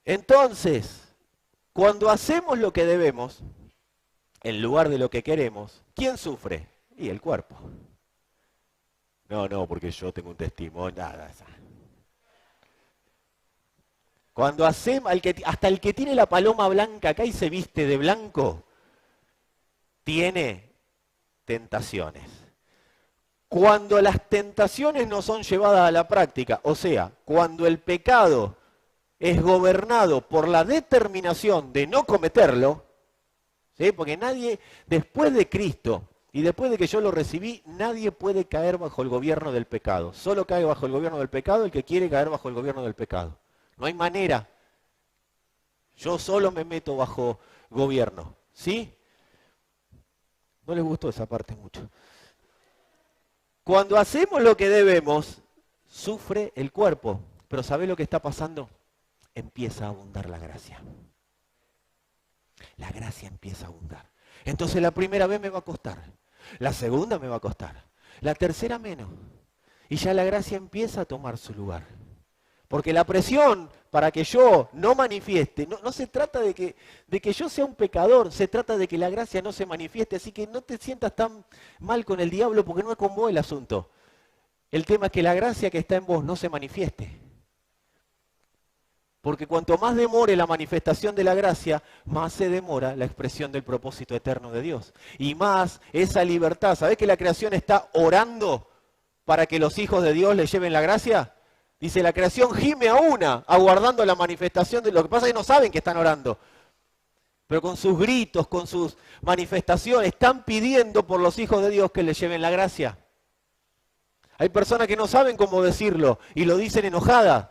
Entonces, cuando hacemos lo que debemos, en lugar de lo que queremos, ¿quién sufre? Y el cuerpo. No, porque yo tengo un testimonio, nada. Cuando hacemos, hasta el que tiene la paloma blanca acá y se viste de blanco, tiene tentaciones. Cuando las tentaciones no son llevadas a la práctica, o sea, cuando el pecado es gobernado por la determinación de no cometerlo, ¿sí? Porque nadie, después de Cristo y después de que yo lo recibí, nadie puede caer bajo el gobierno del pecado. Solo cae bajo el gobierno del pecado el que quiere caer bajo el gobierno del pecado. No hay manera. Yo solo me meto bajo gobierno, ¿sí? No les gustó esa parte mucho. Cuando hacemos lo que debemos, sufre el cuerpo. Pero ¿sabés lo que está pasando? Empieza a abundar la gracia. La gracia empieza a abundar. Entonces la primera vez me va a costar, la segunda me va a costar, la tercera menos. Y ya la gracia empieza a tomar su lugar. Porque la presión para que yo no manifieste, no se trata de que yo sea un pecador, se trata de que la gracia no se manifieste. Así que no te sientas tan mal con el diablo porque no es con vos el asunto. El tema es que la gracia que está en vos no se manifieste. Porque cuanto más demore la manifestación de la gracia, más se demora la expresión del propósito eterno de Dios. Y más esa libertad. ¿Sabés que la creación está orando para que los hijos de Dios le lleven la gracia? Dice, la creación gime a una, aguardando la manifestación de lo que pasa es que no saben que están orando. Pero con sus gritos, con sus manifestaciones, están pidiendo por los hijos de Dios que les lleven la gracia. Hay personas que no saben cómo decirlo y lo dicen enojadas,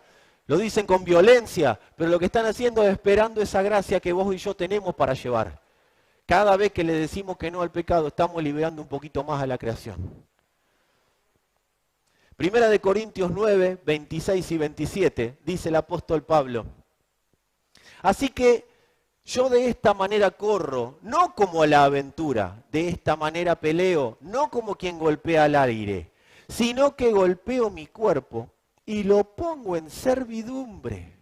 lo dicen con violencia, pero lo que están haciendo es esperando esa gracia que vos y yo tenemos para llevar. Cada vez que le decimos que no al pecado, estamos liberando un poquito más a la creación. Primera de Corintios 9, 26 y 27, dice el apóstol Pablo. Así que yo de esta manera corro, no como a la aventura, de esta manera peleo, no como quien golpea al aire, sino que golpeo mi cuerpo y lo pongo en servidumbre.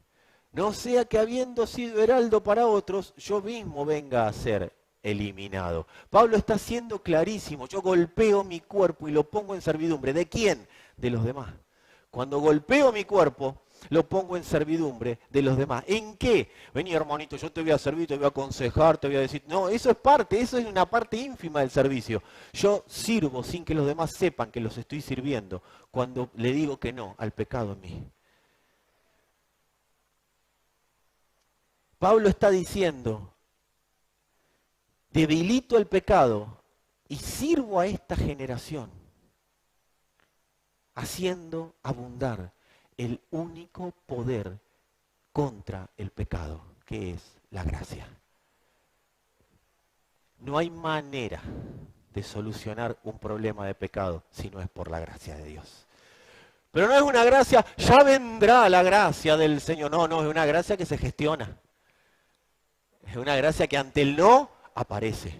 No sea que habiendo sido heraldo para otros, yo mismo venga a ser eliminado. Pablo está siendo clarísimo, yo golpeo mi cuerpo y lo pongo en servidumbre. ¿De quién? De los demás. Cuando golpeo mi cuerpo, lo pongo en servidumbre de los demás. ¿En qué? Vení, hermanito, yo te voy a servir, te voy a aconsejar, te voy a decir... No, eso es parte, eso es una parte ínfima del servicio. Yo sirvo sin que los demás sepan que los estoy sirviendo cuando le digo que no al pecado en mí. Pablo está diciendo, debilito el pecado y sirvo a esta generación, haciendo abundar el único poder contra el pecado, que es la gracia. No hay manera de solucionar un problema de pecado si no es por la gracia de Dios. Pero no es una gracia, ya vendrá la gracia del Señor. No, no, es una gracia que se gestiona. Es una gracia que ante el no aparece.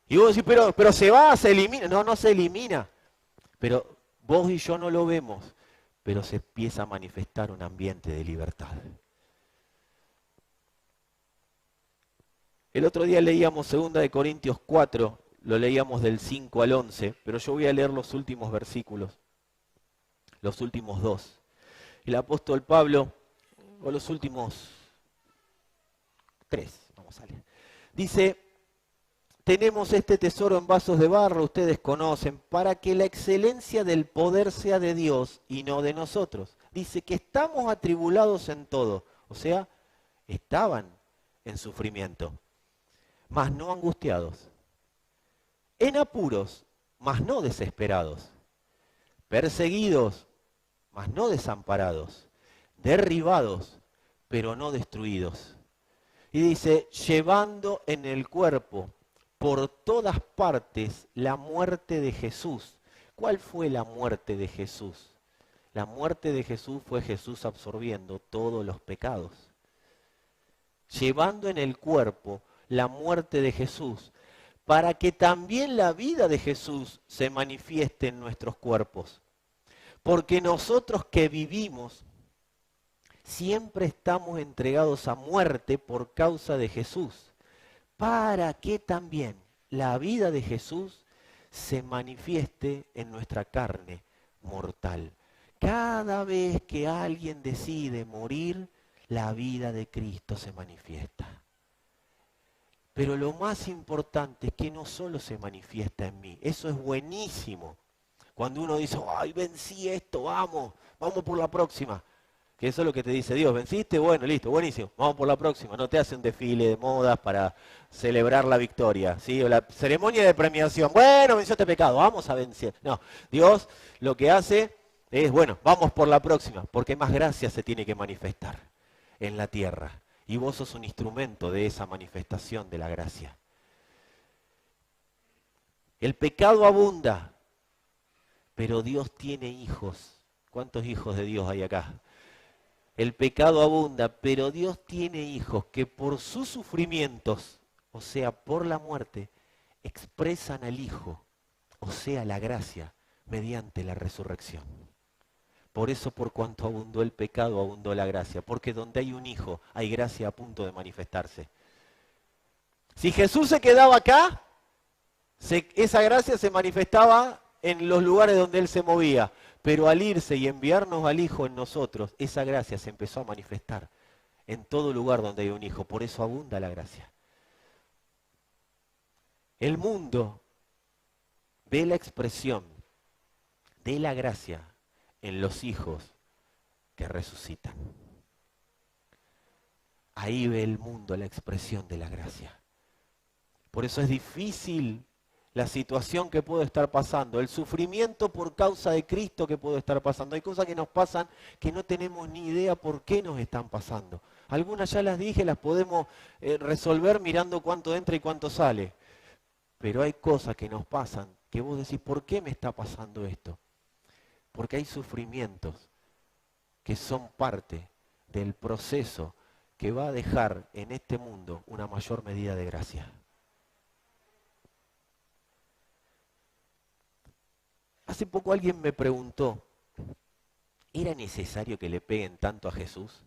Y vos decís, pero se va, se elimina. No, no se elimina. Pero vos y yo no lo vemos, pero se empieza a manifestar un ambiente de libertad. El otro día leíamos 2 de Corintios 4, lo leíamos del 5 al 11, pero yo voy a leer los últimos versículos, los últimos 2. El apóstol Pablo, o los últimos 3, vamos a leer. Dice, tenemos este tesoro en vasos de barro, ustedes conocen, para que la excelencia del poder sea de Dios y no de nosotros. Dice que estamos atribulados en todo, o sea, estaban en sufrimiento, mas no angustiados, en apuros, mas no desesperados, perseguidos, mas no desamparados, derribados, pero no destruidos. Y dice, llevando en el cuerpo por todas partes la muerte de Jesús. ¿Cuál fue la muerte de Jesús? La muerte de Jesús fue Jesús absorbiendo todos los pecados. Llevando en el cuerpo la muerte de Jesús, para que también la vida de Jesús se manifieste en nuestros cuerpos. Porque nosotros que vivimos, siempre estamos entregados a muerte por causa de Jesús, para que también la vida de Jesús se manifieste en nuestra carne mortal. Cada vez que alguien decide morir, la vida de Cristo se manifiesta. Pero lo más importante es que no solo se manifiesta en mí, eso es buenísimo. Cuando uno dice, ay, vencí esto, vamos por la próxima. Que eso es lo que te dice Dios, ¿venciste? Bueno, listo, buenísimo, vamos por la próxima. No te hace un desfile de modas para celebrar la victoria, ¿sí? O la ceremonia de premiación, bueno, venció este pecado, vamos a vencer. No, Dios lo que hace es, bueno, vamos por la próxima, porque más gracia se tiene que manifestar en la tierra. Y vos sos un instrumento de esa manifestación de la gracia. El pecado abunda, pero Dios tiene hijos. ¿Cuántos hijos de Dios hay acá? El pecado abunda, pero Dios tiene hijos que por sus sufrimientos, o sea, por la muerte, expresan al Hijo, o sea, la gracia, mediante la resurrección. Por eso, por cuanto abundó el pecado, abundó la gracia. Porque donde hay un hijo, hay gracia a punto de manifestarse. Si Jesús se quedaba acá, esa gracia se manifestaba en los lugares donde Él se movía. Pero al irse y enviarnos al Hijo en nosotros, esa gracia se empezó a manifestar en todo lugar donde hay un hijo. Por eso abunda la gracia. El mundo ve la expresión de la gracia en los hijos que resucitan. Ahí ve el mundo la expresión de la gracia. Por eso es difícil la situación que puede estar pasando, el sufrimiento por causa de Cristo que puede estar pasando. Hay cosas que nos pasan que no tenemos ni idea por qué nos están pasando. Algunas ya las dije, las podemos resolver mirando cuánto entra y cuánto sale. Pero hay cosas que nos pasan que vos decís, ¿por qué me está pasando esto? Porque hay sufrimientos que son parte del proceso que va a dejar en este mundo una mayor medida de gracia. Hace poco alguien me preguntó, ¿era necesario que le peguen tanto a Jesús?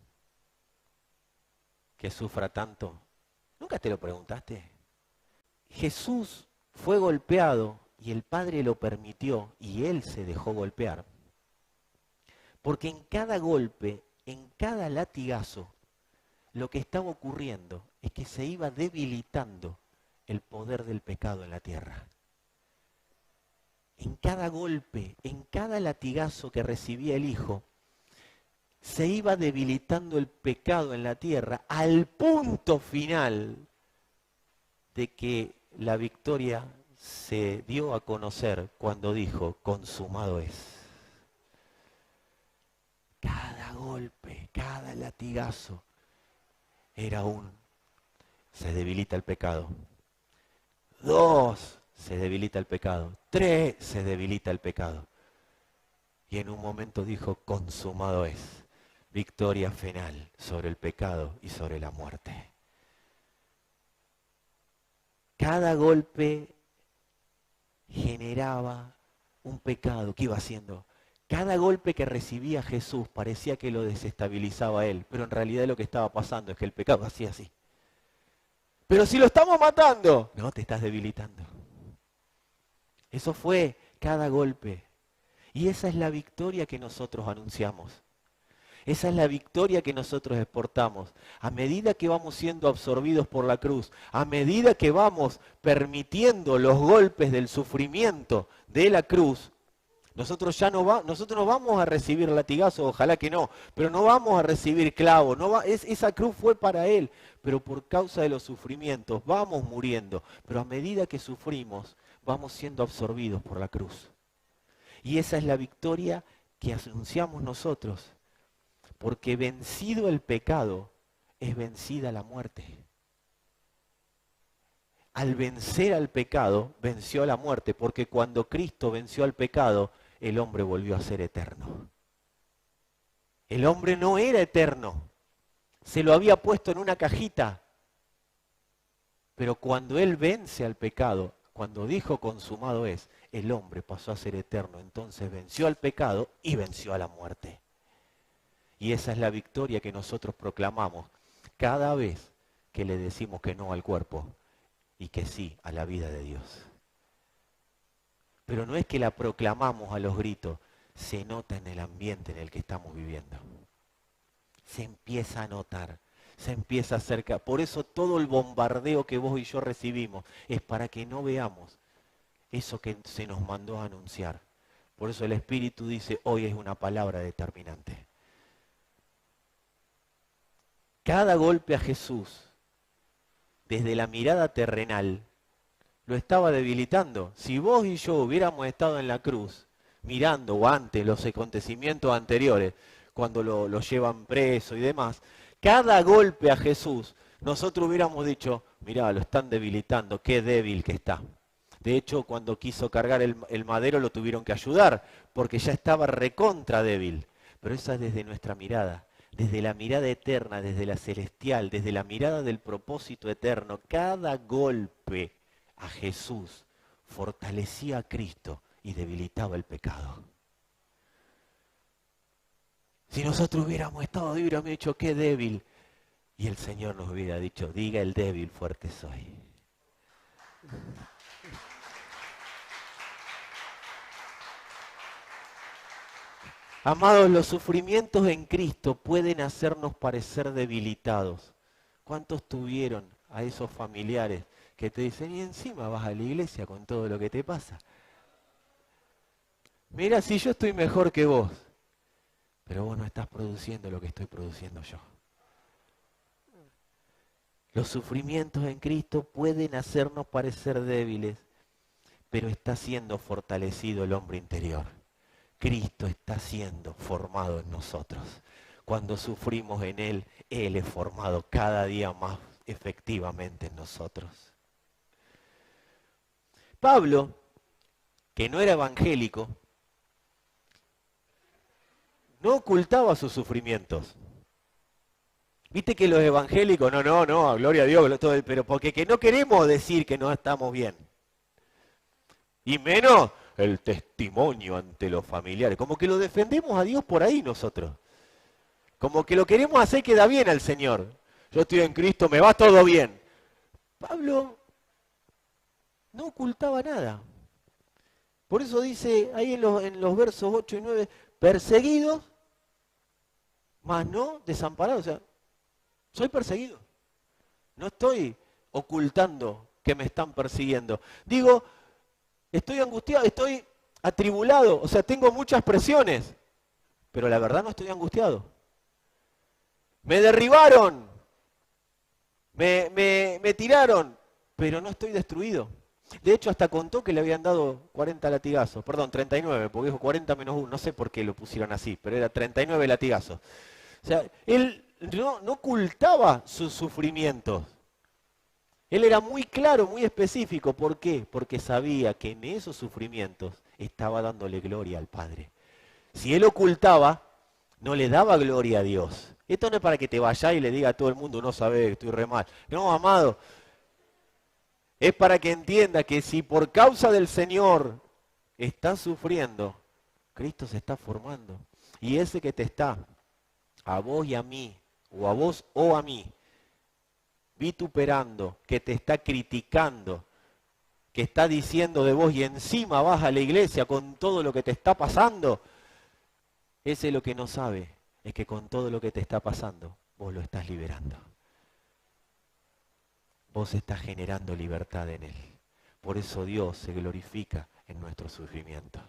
¿Que sufra tanto? ¿Nunca te lo preguntaste? Jesús fue golpeado y el Padre lo permitió y Él se dejó golpear. Porque en cada golpe, en cada latigazo, lo que estaba ocurriendo es que se iba debilitando el poder del pecado en la tierra. En cada golpe, en cada latigazo que recibía el Hijo, se iba debilitando el pecado en la tierra al punto final de que la victoria se dio a conocer cuando dijo, consumado es. Cada golpe, cada latigazo era se debilita el pecado. 2, se debilita el pecado. 3, se debilita el pecado. Y en un momento dijo, consumado es. Victoria final sobre el pecado y sobre la muerte. Cada golpe generaba un pecado que iba haciendo. Cada golpe que recibía Jesús parecía que lo desestabilizaba a él, pero en realidad lo que estaba pasando es que el pecado hacía así. Pero si lo estamos matando, no, te estás debilitando. Eso fue cada golpe. Y esa es la victoria que nosotros anunciamos. Esa es la victoria que nosotros exportamos. A medida que vamos siendo absorbidos por la cruz, a medida que vamos permitiendo los golpes del sufrimiento de la cruz, nosotros no vamos a recibir latigazos, ojalá que no, pero no vamos a recibir clavos. Esa cruz fue para Él, pero por causa de los sufrimientos vamos muriendo. Pero a medida que sufrimos, vamos siendo absorbidos por la cruz. Y esa es la victoria que anunciamos nosotros. Porque vencido el pecado, es vencida la muerte. Al vencer al pecado, venció a la muerte, porque cuando Cristo venció al pecado, el hombre volvió a ser eterno. El hombre no era eterno, se lo había puesto en una cajita. Pero cuando Él vence al pecado, cuando dijo consumado es, el hombre pasó a ser eterno. Entonces venció al pecado y venció a la muerte. Y esa es la victoria que nosotros proclamamos cada vez que le decimos que no al cuerpo y que sí a la vida de Dios. Pero no es que la proclamamos a los gritos, se nota en el ambiente en el que estamos viviendo. Se empieza a notar, se empieza a acercar. Por eso todo el bombardeo que vos y yo recibimos es para que no veamos eso que se nos mandó a anunciar. Por eso el Espíritu dice, hoy es una palabra determinante. Cada golpe a Jesús, desde la mirada terrenal, lo estaba debilitando. Si vos y yo hubiéramos estado en la cruz, mirando o antes los acontecimientos anteriores, cuando lo llevan preso y demás, cada golpe a Jesús, nosotros hubiéramos dicho, mirá, lo están debilitando, qué débil que está. De hecho, cuando quiso cargar el madero lo tuvieron que ayudar, porque ya estaba recontra débil. Pero esa es desde nuestra mirada. Desde la mirada eterna, desde la celestial, desde la mirada del propósito eterno, cada golpe a Jesús fortalecía a Cristo y debilitaba el pecado. Si nosotros hubiéramos estado, hubiéramos dicho, qué débil. Y el Señor nos hubiera dicho, diga el débil, fuerte soy. Amados, los sufrimientos en Cristo pueden hacernos parecer debilitados. ¿Cuántos tuvieron a esos familiares que te dicen, y encima vas a la iglesia con todo lo que te pasa? Mira, si yo estoy mejor que vos. pero vos no estás produciendo lo que estoy produciendo yo. Los sufrimientos en Cristo pueden hacernos parecer débiles, pero está siendo fortalecido el hombre interior. Cristo está siendo formado en nosotros. Cuando sufrimos en Él, Él es formado cada día más efectivamente en nosotros. Pablo, que no era evangélico, no ocultaba sus sufrimientos. Viste que los evangélicos, no, gloria a Dios, todo, pero porque que no queremos decir que no estamos bien. Y menos el testimonio ante los familiares. Como que lo defendemos a Dios por ahí nosotros. Como que lo queremos hacer queda bien al Señor. Yo estoy en Cristo, me va todo bien. Pablo no ocultaba nada. Por eso dice ahí en los versos 8 y 9, perseguidos, mas no desamparados. O sea, soy perseguido. No estoy ocultando que me están persiguiendo. Digo, estoy angustiado, estoy atribulado, o sea, tengo muchas presiones, pero la verdad no estoy angustiado. Me derribaron, me tiraron, pero no estoy destruido. De hecho, hasta contó que le habían dado 40 latigazos, perdón, 39, porque dijo 40 menos 1, no sé por qué lo pusieron así, pero era 39 latigazos. O sea, él no ocultaba sus sufrimientos. Él era muy claro, muy específico. ¿Por qué? Porque sabía que en esos sufrimientos estaba dándole gloria al Padre. Si él ocultaba, no le daba gloria a Dios. Esto no es para que te vayas y le diga a todo el mundo, no sabes, estoy re mal. No, amado, es para que entienda que si por causa del Señor estás sufriendo, Cristo se está formando. Y ese que te está, a vos y a mí, o a vos o a mí, vituperando, que te está criticando, que está diciendo de vos y encima vas a la iglesia con todo lo que te está pasando, ese lo que no sabe es que con todo lo que te está pasando, vos lo estás liberando. Vos estás generando libertad en Él. Por eso Dios se glorifica en nuestro sufrimiento.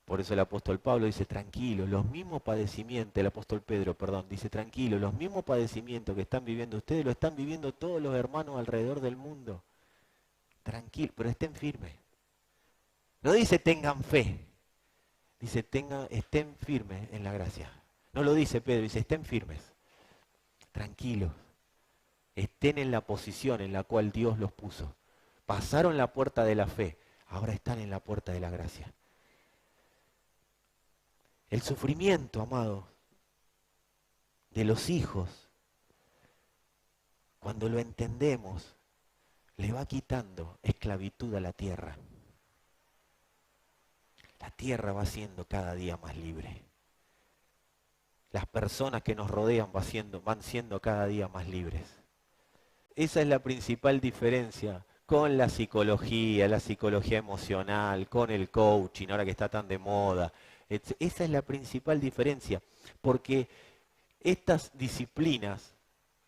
Por eso el apóstol Pablo dice, tranquilo, los mismos padecimientos, el apóstol Pedro, perdón, dice, tranquilo, los mismos padecimientos que están viviendo ustedes, lo están viviendo todos los hermanos alrededor del mundo. Tranquilo, pero estén firmes. No dice tengan fe, dice estén firmes en la gracia. No lo dice Pedro, dice estén firmes, tranquilos, estén en la posición en la cual Dios los puso. Pasaron la puerta de la fe, ahora están en la puerta de la gracia. El sufrimiento, amado, de los hijos, cuando lo entendemos, le va quitando esclavitud a la tierra. La tierra va siendo cada día más libre. Las personas que nos rodean van siendo cada día más libres. Esa es la principal diferencia con la psicología emocional, con el coaching, ahora que está tan de moda. Esa es la principal diferencia, porque estas disciplinas,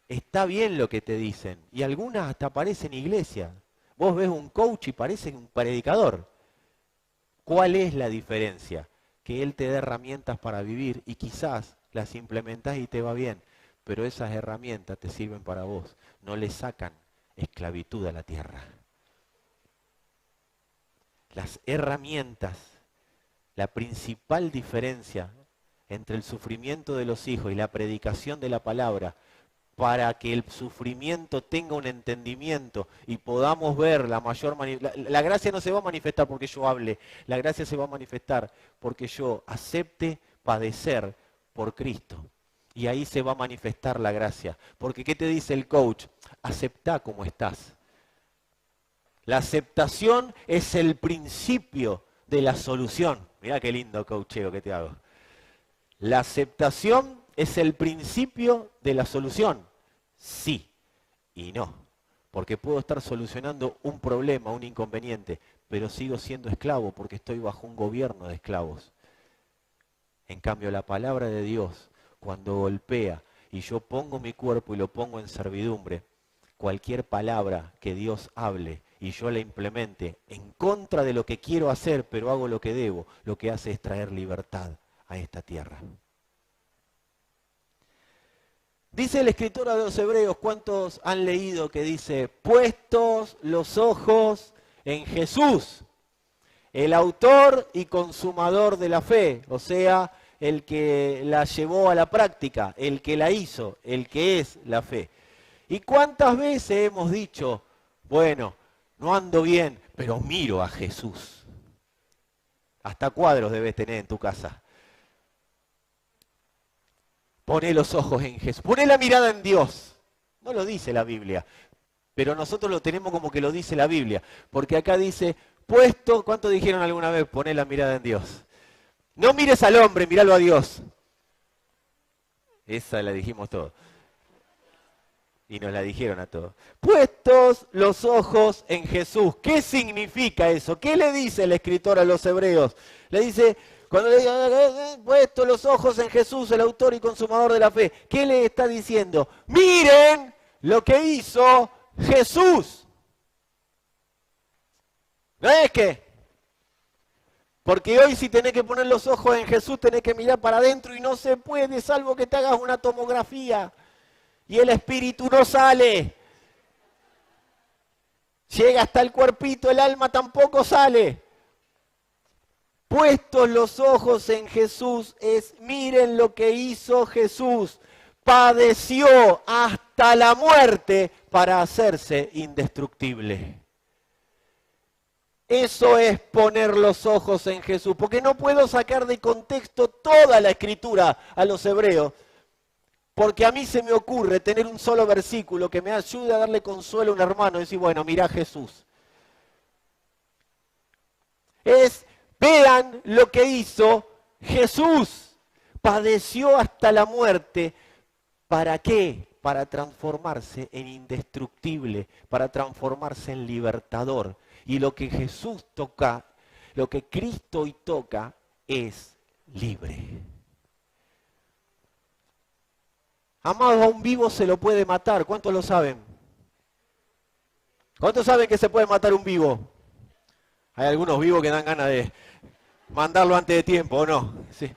está bien lo que te dicen, y algunas hasta parecen iglesia. Vos ves un coach y parece un predicador. ¿Cuál es la diferencia? Que él te da herramientas para vivir y quizás las implementás y te va bien, pero esas herramientas te sirven para vos, no le sacan esclavitud a la tierra. Las herramientas, la principal diferencia entre el sufrimiento de los hijos y la predicación de la palabra, para que el sufrimiento tenga un entendimiento y podamos ver la mayor la gracia no se va a manifestar porque yo hable, la gracia se va a manifestar porque yo acepte padecer por Cristo. Y ahí se va a manifestar la gracia. Porque ¿qué te dice el coach? Aceptá como estás. La aceptación es el principio de la solución. Mirá qué lindo coacheo que te hago. La aceptación es el principio de la solución. Sí y no. Porque puedo estar solucionando un problema, un inconveniente, pero sigo siendo esclavo porque estoy bajo un gobierno de esclavos. En cambio, la palabra de Dios, cuando golpea y yo pongo mi cuerpo y lo pongo en servidumbre, cualquier palabra que Dios hable y yo la implemente en contra de lo que quiero hacer, pero hago lo que debo, lo que hace es traer libertad a esta tierra. Dice el escritor a los Hebreos, ¿cuántos han leído que dice, puestos los ojos en Jesús, el autor y consumador de la fe, o sea, el que la llevó a la práctica, el que la hizo, el que es la fe? ¿Y cuántas veces hemos dicho, bueno, no ando bien, pero miro a Jesús? Hasta cuadros debes tener en tu casa. Poné los ojos en Jesús, poné la mirada en Dios. No lo dice la Biblia, pero nosotros lo tenemos como que lo dice la Biblia. Porque acá dice, puesto, ¿cuánto dijeron alguna vez? Poné la mirada en Dios. No mires al hombre, míralo a Dios. Esa la dijimos todos. Y nos la dijeron a todos. Puestos los ojos en Jesús. ¿Qué significa eso? ¿Qué le dice el escritor a los Hebreos? Le dice, cuando le diga, puestos los ojos en Jesús, el autor y consumador de la fe. ¿Qué le está diciendo? Miren lo que hizo Jesús. ¿No es que? Porque hoy si tenés que poner los ojos en Jesús, tenés que mirar para adentro y no se puede, salvo que te hagas una tomografía. Y el espíritu no sale. Llega hasta el cuerpito, el alma tampoco sale. Puestos los ojos en Jesús es, miren lo que hizo Jesús. Padeció hasta la muerte para hacerse indestructible. Eso es poner los ojos en Jesús. Porque no puedo sacar de contexto toda la escritura a los hebreos. Porque a mí se me ocurre tener un solo versículo que me ayude a darle consuelo a un hermano y decir, bueno, mirá Jesús. Vean lo que hizo Jesús. Padeció hasta la muerte. ¿Para qué? Para transformarse en indestructible, para transformarse en libertador. Y lo que Jesús toca, lo que Cristo hoy toca, es libre. Amado, a un vivo se lo puede matar. ¿Cuántos lo saben? ¿Cuántos saben que se puede matar un vivo? Hay algunos vivos que dan ganas de mandarlo antes de tiempo, ¿o no? Sí.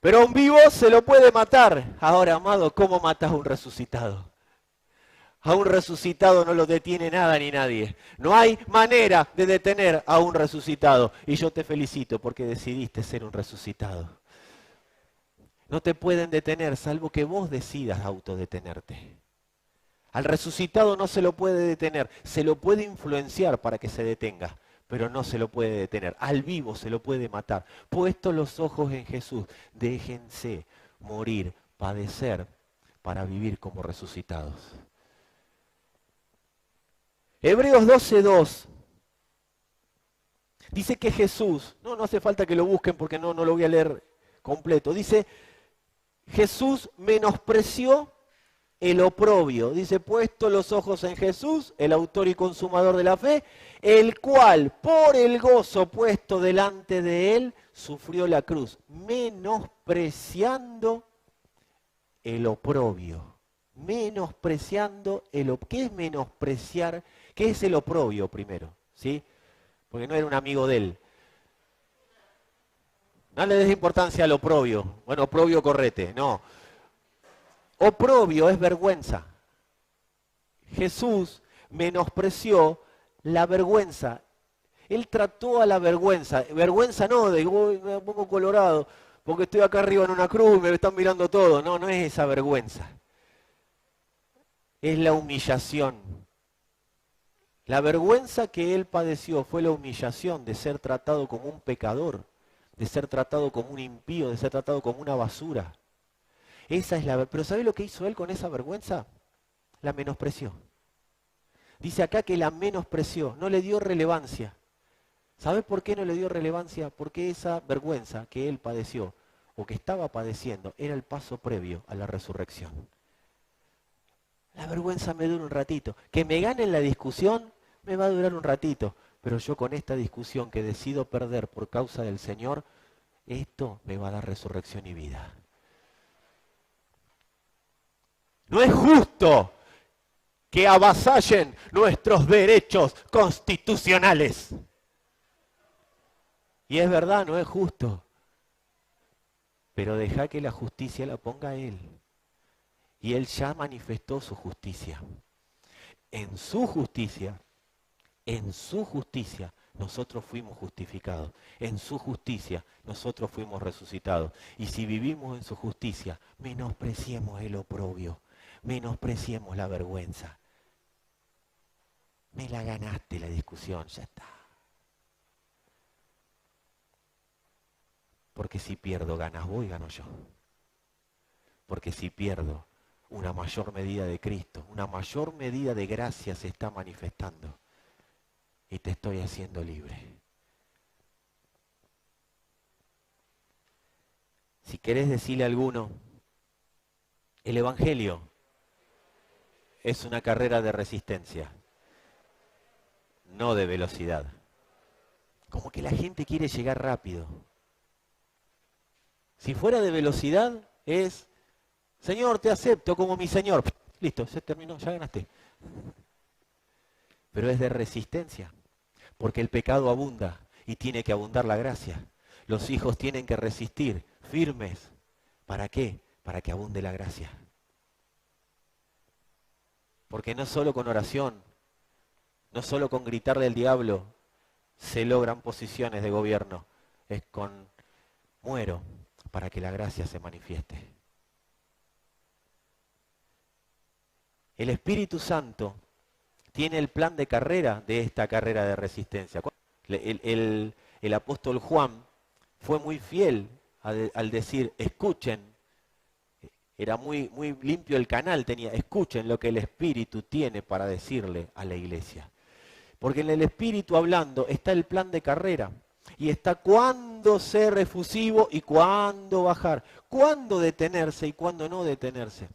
Pero a un vivo se lo puede matar. Ahora, amado, ¿cómo matas a un resucitado? A un resucitado no lo detiene nada ni nadie. No hay manera de detener a un resucitado. Y yo te felicito porque decidiste ser un resucitado. No te pueden detener, salvo que vos decidas autodetenerte. Al resucitado no se lo puede detener, se lo puede influenciar para que se detenga, pero no se lo puede detener. Al vivo se lo puede matar. Puestos los ojos en Jesús, déjense morir, padecer, para vivir como resucitados. Hebreos 12:2 dice que Jesús, no hace falta que lo busquen porque no lo voy a leer completo, dice, Jesús menospreció el oprobio. Dice, puesto los ojos en Jesús, el autor y consumador de la fe, el cual, por el gozo puesto delante de él, sufrió la cruz, menospreciando el oprobio. Menospreciando el oprobio. ¿Qué es menospreciar? ¿Qué es el oprobio primero? ¿Sí? Porque no era un amigo de él. No le des importancia al oprobio. Bueno, oprobio correte, no. Oprobio es vergüenza. Jesús menospreció la vergüenza. Él trató a la vergüenza. Vergüenza no, de me pongo colorado porque estoy acá arriba en una cruz y me están mirando todo. No es esa vergüenza. Es la humillación. La vergüenza que él padeció fue la humillación de ser tratado como un pecador, de ser tratado como un impío, de ser tratado como una basura. Esa es la. Pero ¿sabe lo que hizo él con esa vergüenza? La menospreció. Dice acá que la menospreció, no le dio relevancia. ¿Sabe por qué no le dio relevancia? Porque esa vergüenza que él padeció o que estaba padeciendo era el paso previo a la resurrección. La vergüenza me dura un ratito. Que me gane en la discusión me va a durar un ratito. Pero yo con esta discusión que decido perder por causa del Señor, esto me va a dar resurrección y vida. No es justo que avasallen nuestros derechos constitucionales. Y es verdad, no es justo. Pero deja que la justicia la ponga Él. Y Él ya manifestó su justicia. En su justicia, nosotros fuimos justificados. En su justicia, nosotros fuimos resucitados. Y si vivimos en su justicia, menospreciemos el oprobio, menospreciemos la vergüenza. Me la ganaste la discusión, ya está. Porque si pierdo, ganas vos y gano yo. Porque si pierdo, una mayor medida de Cristo, una mayor medida de gracia se está manifestando. Y te estoy haciendo libre. Si querés decirle a alguno, el Evangelio es una carrera de resistencia, no de velocidad. Como que la gente quiere llegar rápido. Si fuera de velocidad es, Señor, te acepto como mi Señor. Listo, se terminó, ya ganaste. Pero es de resistencia, porque el pecado abunda y tiene que abundar la gracia. Los hijos tienen que resistir, firmes. ¿Para qué? Para que abunde la gracia. Porque no solo con oración, no solo con gritarle al diablo, se logran posiciones de gobierno. Es con muero para que la gracia se manifieste. El Espíritu Santo tiene el plan de carrera de esta carrera de resistencia. El apóstol Juan fue muy fiel al decir, escuchen, era muy limpio el canal, escuchen lo que el Espíritu tiene para decirle a la iglesia. Porque en el Espíritu hablando está el plan de carrera. Y está cuándo ser efusivo y cuándo bajar. Cuándo detenerse y cuándo no detenerse.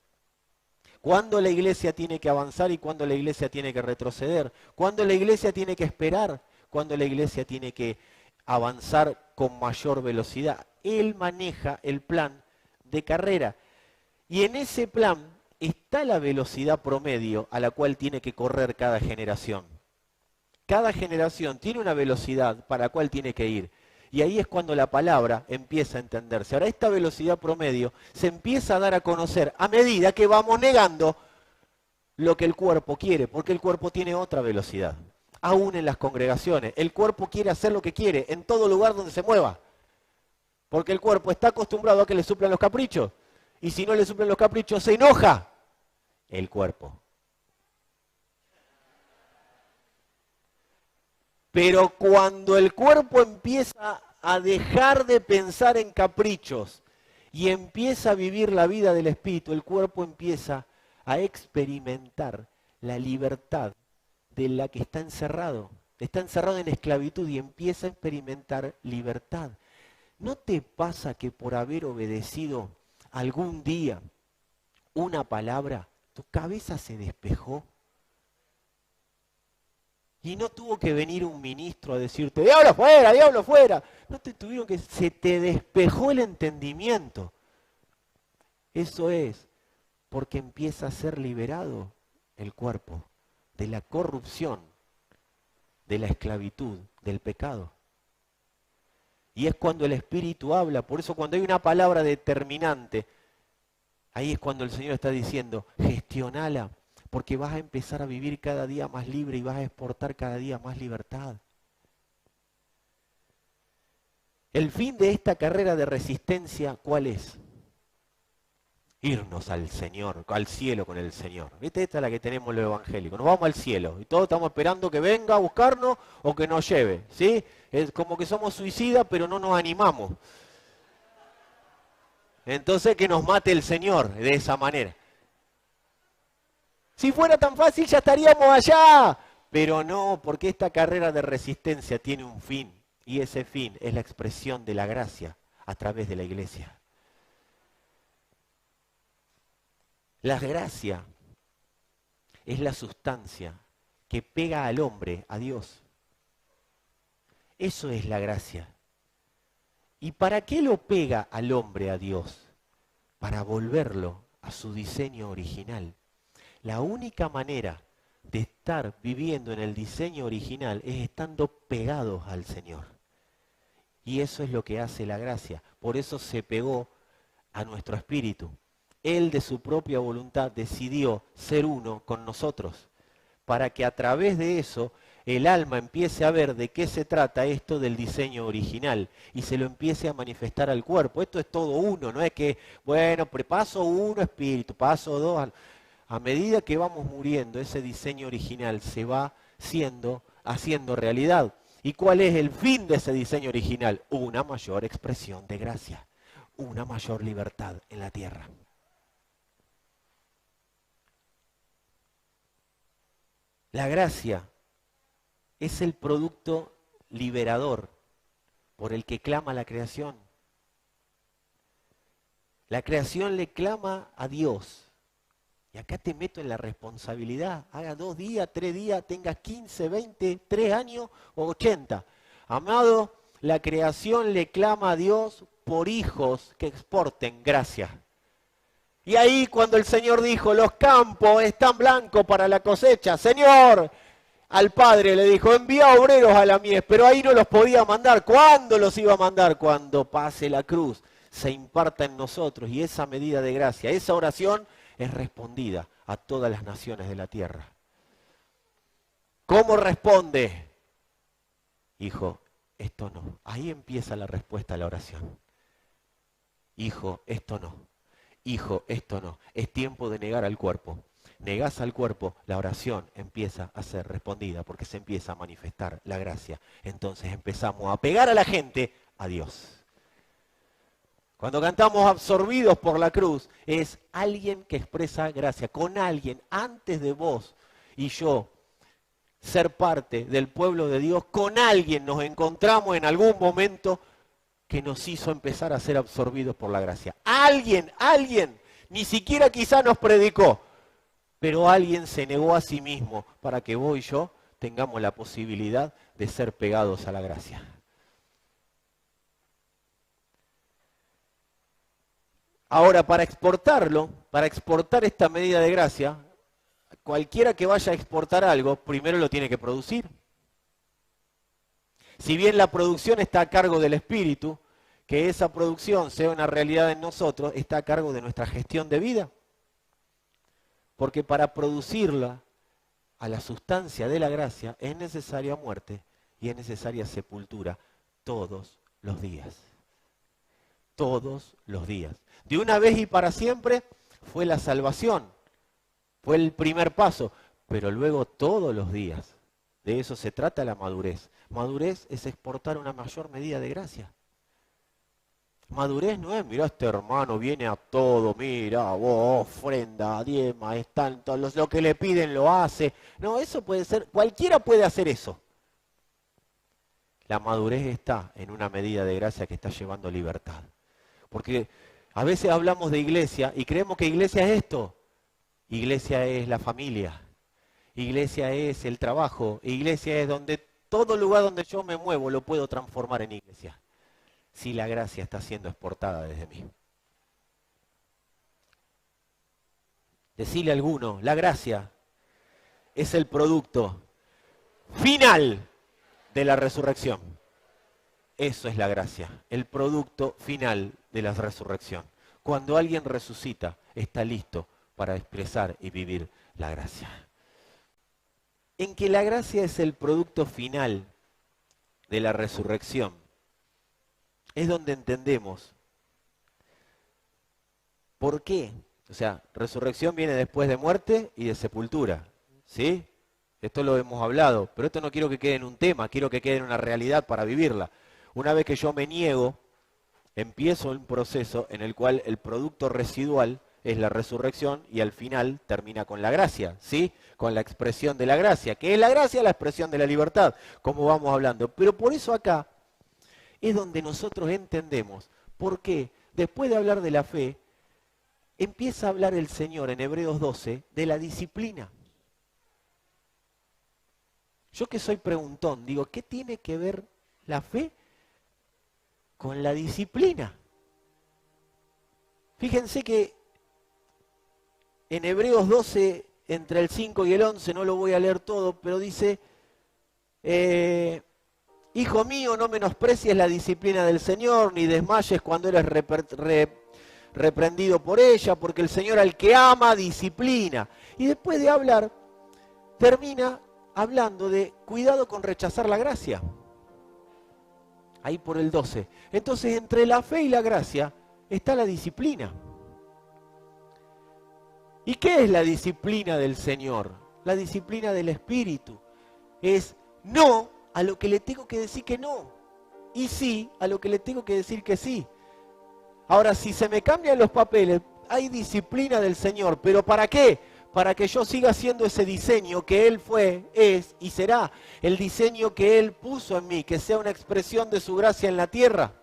Cuándo la iglesia tiene que avanzar y cuándo la iglesia tiene que retroceder. Cuándo la iglesia tiene que esperar. Cuándo la iglesia tiene que avanzar con mayor velocidad. Él maneja el plan de carrera. Y en ese plan está la velocidad promedio a la cual tiene que correr cada generación. Cada generación tiene una velocidad para la cual tiene que ir. Y ahí es cuando la palabra empieza a entenderse. Ahora, esta velocidad promedio se empieza a dar a conocer a medida que vamos negando lo que el cuerpo quiere, porque el cuerpo tiene otra velocidad. Aún en las congregaciones, el cuerpo quiere hacer lo que quiere en todo lugar donde se mueva. Porque el cuerpo está acostumbrado a que le suplan los caprichos. Y si no le suplen los caprichos, se enoja el cuerpo. Pero cuando el cuerpo empieza a dejar de pensar en caprichos y empieza a vivir la vida del Espíritu, el cuerpo empieza a experimentar la libertad de la que está encerrado. Está encerrado en esclavitud y empieza a experimentar libertad. ¿No te pasa que por haber obedecido algún día una palabra, tu cabeza se despejó? Y no tuvo que venir un ministro a decirte, ¡diablo fuera, diablo fuera! No te tuvieron que... Se te despejó el entendimiento. Eso es porque empieza a ser liberado el cuerpo de la corrupción, de la esclavitud, del pecado. Y es cuando el Espíritu habla. Por eso cuando hay una palabra determinante, ahí es cuando el Señor está diciendo, gestionala. Porque vas a empezar a vivir cada día más libre y vas a exportar cada día más libertad. El fin de esta carrera de resistencia, ¿cuál es? Irnos al Señor, al cielo con el Señor. ¿Viste? Esta es la que tenemos en lo evangélico. Nos vamos al cielo y todos estamos esperando que venga a buscarnos o que nos lleve. ¿Sí? Es como que somos suicidas, pero no nos animamos. Entonces que nos mate el Señor de esa manera. Si fuera tan fácil ya estaríamos allá. Pero no, porque esta carrera de resistencia tiene un fin. Y ese fin es la expresión de la gracia a través de la iglesia. La gracia es la sustancia que pega al hombre, a Dios. Eso es la gracia. ¿Y para qué lo pega al hombre a Dios? Para volverlo a su diseño original. La única manera de estar viviendo en el diseño original es estando pegados al Señor. Y eso es lo que hace la gracia. Por eso se pegó a nuestro espíritu. Él de su propia voluntad decidió ser uno con nosotros, para que a través de eso el alma empiece a ver de qué se trata esto del diseño original y se lo empiece a manifestar al cuerpo. Esto es todo uno, no es que, bueno, paso uno espíritu, paso dos. A medida que vamos muriendo, ese diseño original se va haciendo realidad. ¿Y cuál es el fin de ese diseño original? Una mayor expresión de gracia, una mayor libertad en la tierra. La gracia es el producto liberador por el que clama la creación. La creación le clama a Dios. Y acá te meto en la responsabilidad. Haga 2 días, 3 días, tengas 15, 20, 3 años o 80. Amado, la creación le clama a Dios por hijos que exporten gracia. Y ahí cuando el Señor dijo, los campos están blancos para la cosecha, Señor, al Padre le dijo, envía obreros a la mies, pero ahí no los podía mandar. ¿Cuándo los iba a mandar? Cuando pase la cruz, se imparta en nosotros. Y esa medida de gracia, esa oración es respondida a todas las naciones de la tierra. ¿Cómo responde? Hijo, esto no. Ahí empieza la respuesta a la oración. Hijo, esto no. Hijo, esto no. Es tiempo de negar al cuerpo. Negás al cuerpo, la oración empieza a ser respondida porque se empieza a manifestar la gracia. Entonces empezamos a pegar a la gente a Dios. Cuando cantamos absorbidos por la cruz, es alguien que expresa gracia, con alguien antes de vos y yo ser parte del pueblo de Dios, con alguien nos encontramos en algún momento que nos hizo empezar a ser absorbidos por la gracia. Alguien, ni siquiera quizá nos predicó, pero alguien se negó a sí mismo para que vos y yo tengamos la posibilidad de ser pegados a la gracia. Ahora, para exportar esta medida de gracia, cualquiera que vaya a exportar algo, primero lo tiene que producir. Si bien la producción está a cargo del Espíritu, que esa producción sea una realidad en nosotros, está a cargo de nuestra gestión de vida. Porque para producirla a la sustancia de la gracia es necesaria muerte y es necesaria sepultura todos los días. Todos los días. De una vez y para siempre fue la salvación, fue el primer paso, pero luego todos los días. De eso se trata la madurez. Madurez es exportar una mayor medida de gracia. Madurez no es, mirá, este hermano viene a todo, mira, vos, ofrenda, diezma, están todos lo que le piden lo hace. No, eso puede ser, cualquiera puede hacer eso. La madurez está en una medida de gracia que está llevando libertad. Porque a veces hablamos de iglesia y creemos que iglesia es esto. Iglesia es la familia. Iglesia es el trabajo. Iglesia es donde todo lugar donde yo me muevo lo puedo transformar en iglesia. Si la gracia está siendo exportada desde mí. Decirle a alguno, la gracia es el producto final de la resurrección. Eso es la gracia, el producto final de la resurrección. Cuando alguien resucita, está listo para expresar y vivir la gracia. En que la gracia es el producto final de la resurrección, es donde entendemos por qué. O sea, resurrección viene después de muerte y de sepultura, ¿sí? Esto lo hemos hablado, pero esto no quiero que quede en un tema, quiero que quede en una realidad para vivirla. Una vez que yo me niego, empiezo un proceso en el cual el producto residual es la resurrección y al final termina con la gracia, ¿sí? Con la expresión de la gracia. ¿Qué es la gracia? La expresión de la libertad, como vamos hablando. Pero por eso acá es donde nosotros entendemos por qué, después de hablar de la fe, empieza a hablar el Señor en Hebreos 12 de la disciplina. Yo que soy preguntón, digo, ¿qué tiene que ver la fe con la disciplina? Fíjense que en Hebreos 12, entre el 5 y el 11, no lo voy a leer todo, pero dice, hijo mío, no menosprecies la disciplina del Señor, ni desmayes cuando eres reprendido por ella, porque el Señor al que ama disciplina. Y después de hablar, termina hablando de cuidado con rechazar la gracia. Ahí por el 12. Entonces, entre la fe y la gracia está la disciplina. ¿Y qué es la disciplina del Señor? La disciplina del Espíritu. Es no a lo que le tengo que decir que no. Y sí a lo que le tengo que decir que sí. Ahora, si se me cambian los papeles, hay disciplina del Señor. ¿Pero para qué? Para que yo siga haciendo ese diseño que Él fue, es y será. El diseño que Él puso en mí, que sea una expresión de su gracia en la tierra.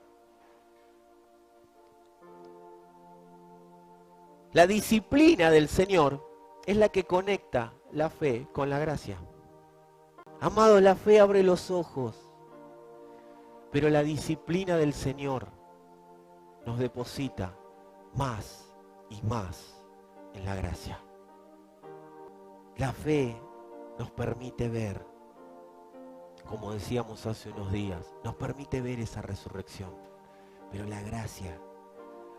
La disciplina del Señor es la que conecta la fe con la gracia. Amado, la fe abre los ojos, pero la disciplina del Señor nos deposita más y más en la gracia. La fe nos permite ver, como decíamos hace unos días, nos permite ver esa resurrección, pero la gracia,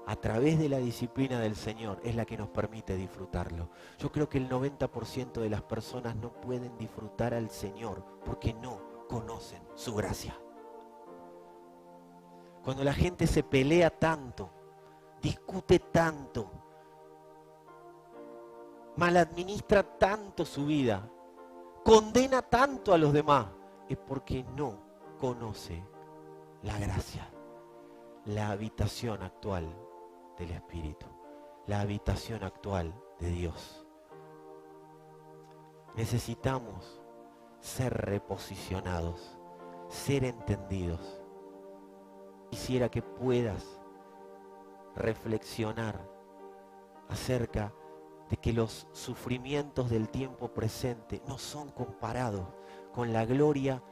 a través de la disciplina del Señor, es la que nos permite disfrutarlo. Yo creo que el 90% de las personas no pueden disfrutar al Señor porque no conocen su gracia. Cuando la gente se pelea tanto, discute tanto, maladministra tanto su vida, condena tanto a los demás, es porque no conoce la gracia, la habitación actual del Espíritu, la habitación actual de Dios. Necesitamos ser reposicionados, ser entendidos. Quisiera que puedas reflexionar acerca de que los sufrimientos del tiempo presente no son comparados con la gloria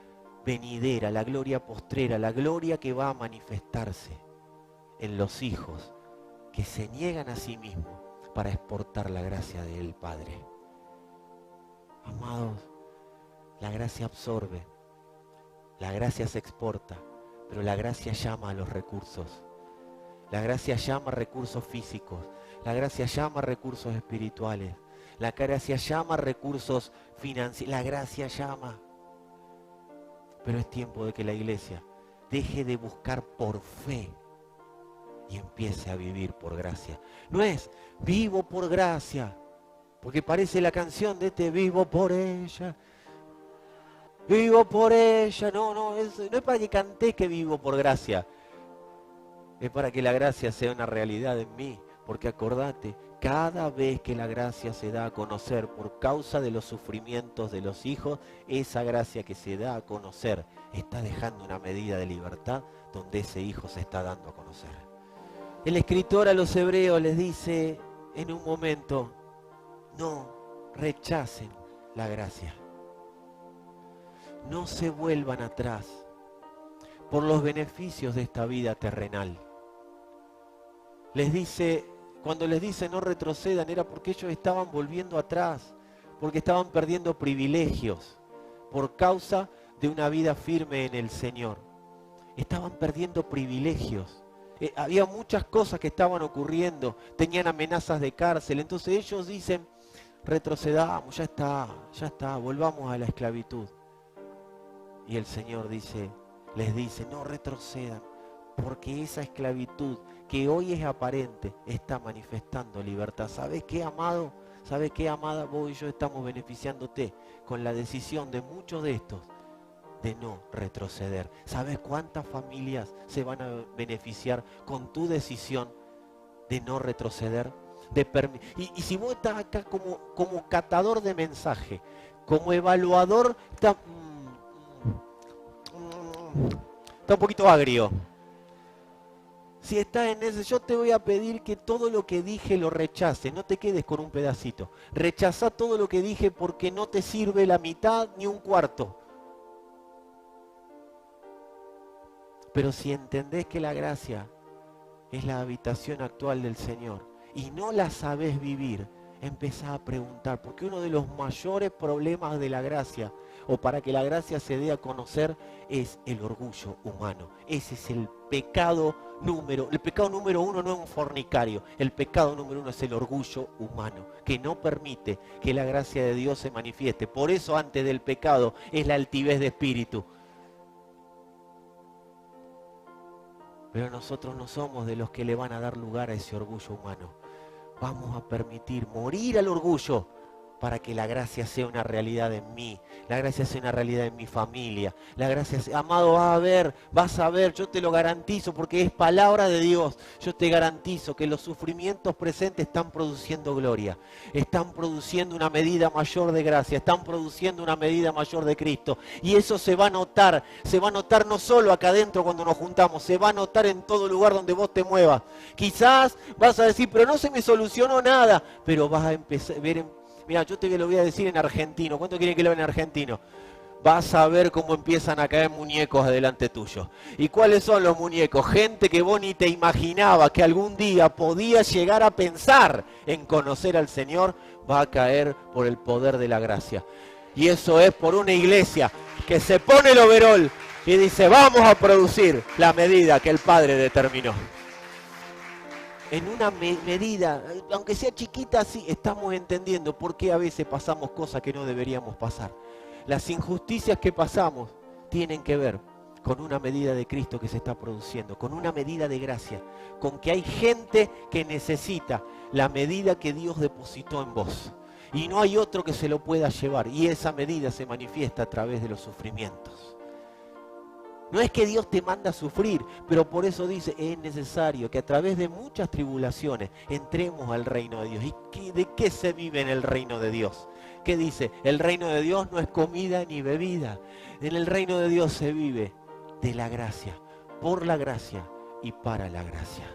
venidera, la gloria postrera, la gloria que va a manifestarse en los hijos que se niegan a sí mismos para exportar la gracia del Padre. Amados, la gracia absorbe, la gracia se exporta, pero la gracia llama a los recursos. La gracia llama a recursos físicos, la gracia llama a recursos espirituales, la gracia llama a recursos financieros, la gracia llama. Pero es tiempo de que la iglesia deje de buscar por fe y empiece a vivir por gracia. No es vivo por gracia, porque parece la canción de vivo por ella. Vivo por ella. No es para que cantes que vivo por gracia. Es para que la gracia sea una realidad en mí. Porque acordate, cada vez que la gracia se da a conocer por causa de los sufrimientos de los hijos, esa gracia que se da a conocer está dejando una medida de libertad donde ese hijo se está dando a conocer. El escritor a los hebreos les dice en un momento, no rechacen la gracia. No se vuelvan atrás por los beneficios de esta vida terrenal. Les dice, cuando les dice no retrocedan, era porque ellos estaban volviendo atrás, porque estaban perdiendo privilegios por causa de una vida firme en el Señor. Estaban perdiendo privilegios. Había muchas cosas que estaban ocurriendo, tenían amenazas de cárcel, entonces ellos dicen, retrocedamos, ya está, volvamos a la esclavitud. Y el Señor les dice, no retrocedan, porque esa esclavitud que hoy es aparente está manifestando libertad. ¿Sabes qué, amado? ¿Sabes qué, amada? Vos y yo estamos beneficiándote con la decisión de muchos de estos de no retroceder. ¿Sabes cuántas familias se van a beneficiar con tu decisión de no retroceder? Y si vos estás acá como catador de mensaje, como evaluador, está un poquito agrio. Si estás en ese, yo te voy a pedir que todo lo que dije lo rechaces, no te quedes con un pedacito. Rechazá todo lo que dije porque no te sirve la mitad ni un cuarto. Pero si entendés que la gracia es la habitación actual del Señor y no la sabés vivir, empezá a preguntar, porque uno de los mayores problemas de la gracia, o para que la gracia se dé a conocer, es el orgullo humano. Ese es el pecado número uno no es un fornicario, el pecado número uno es el orgullo humano, que no permite que la gracia de Dios se manifieste. Por eso antes del pecado es la altivez de espíritu. Pero nosotros no somos de los que le van a dar lugar a ese orgullo humano. Vamos a permitir morir al orgullo para que la gracia sea una realidad en mí, la gracia sea una realidad en mi familia, la gracia sea, amado, vas a ver, yo te lo garantizo porque es palabra de Dios, yo te garantizo que los sufrimientos presentes están produciendo gloria, están produciendo una medida mayor de gracia, están produciendo una medida mayor de Cristo, y eso se va a notar no solo acá adentro cuando nos juntamos, se va a notar en todo lugar donde vos te muevas. Quizás vas a decir, pero no se me solucionó nada, pero vas a empezar a ver. Mira, yo te lo voy a decir en argentino. ¿Cuánto quieren que lo vean en argentino? Vas a ver cómo empiezan a caer muñecos adelante tuyo. ¿Y cuáles son los muñecos? Gente que vos ni te imaginaba que algún día podía llegar a pensar en conocer al Señor, va a caer por el poder de la gracia. Y eso es por una iglesia que se pone el overol y dice, vamos a producir la medida que el Padre determinó. En una medida, aunque sea chiquita, sí, estamos entendiendo por qué a veces pasamos cosas que no deberíamos pasar. Las injusticias que pasamos tienen que ver con una medida de Cristo que se está produciendo, con una medida de gracia, con que hay gente que necesita la medida que Dios depositó en vos. Y no hay otro que se lo pueda llevar, y esa medida se manifiesta a través de los sufrimientos. No es que Dios te manda a sufrir, pero por eso dice, es necesario que a través de muchas tribulaciones entremos al reino de Dios. ¿Y de qué se vive en el reino de Dios? ¿Qué dice? El reino de Dios no es comida ni bebida. En el reino de Dios se vive de la gracia, por la gracia y para la gracia.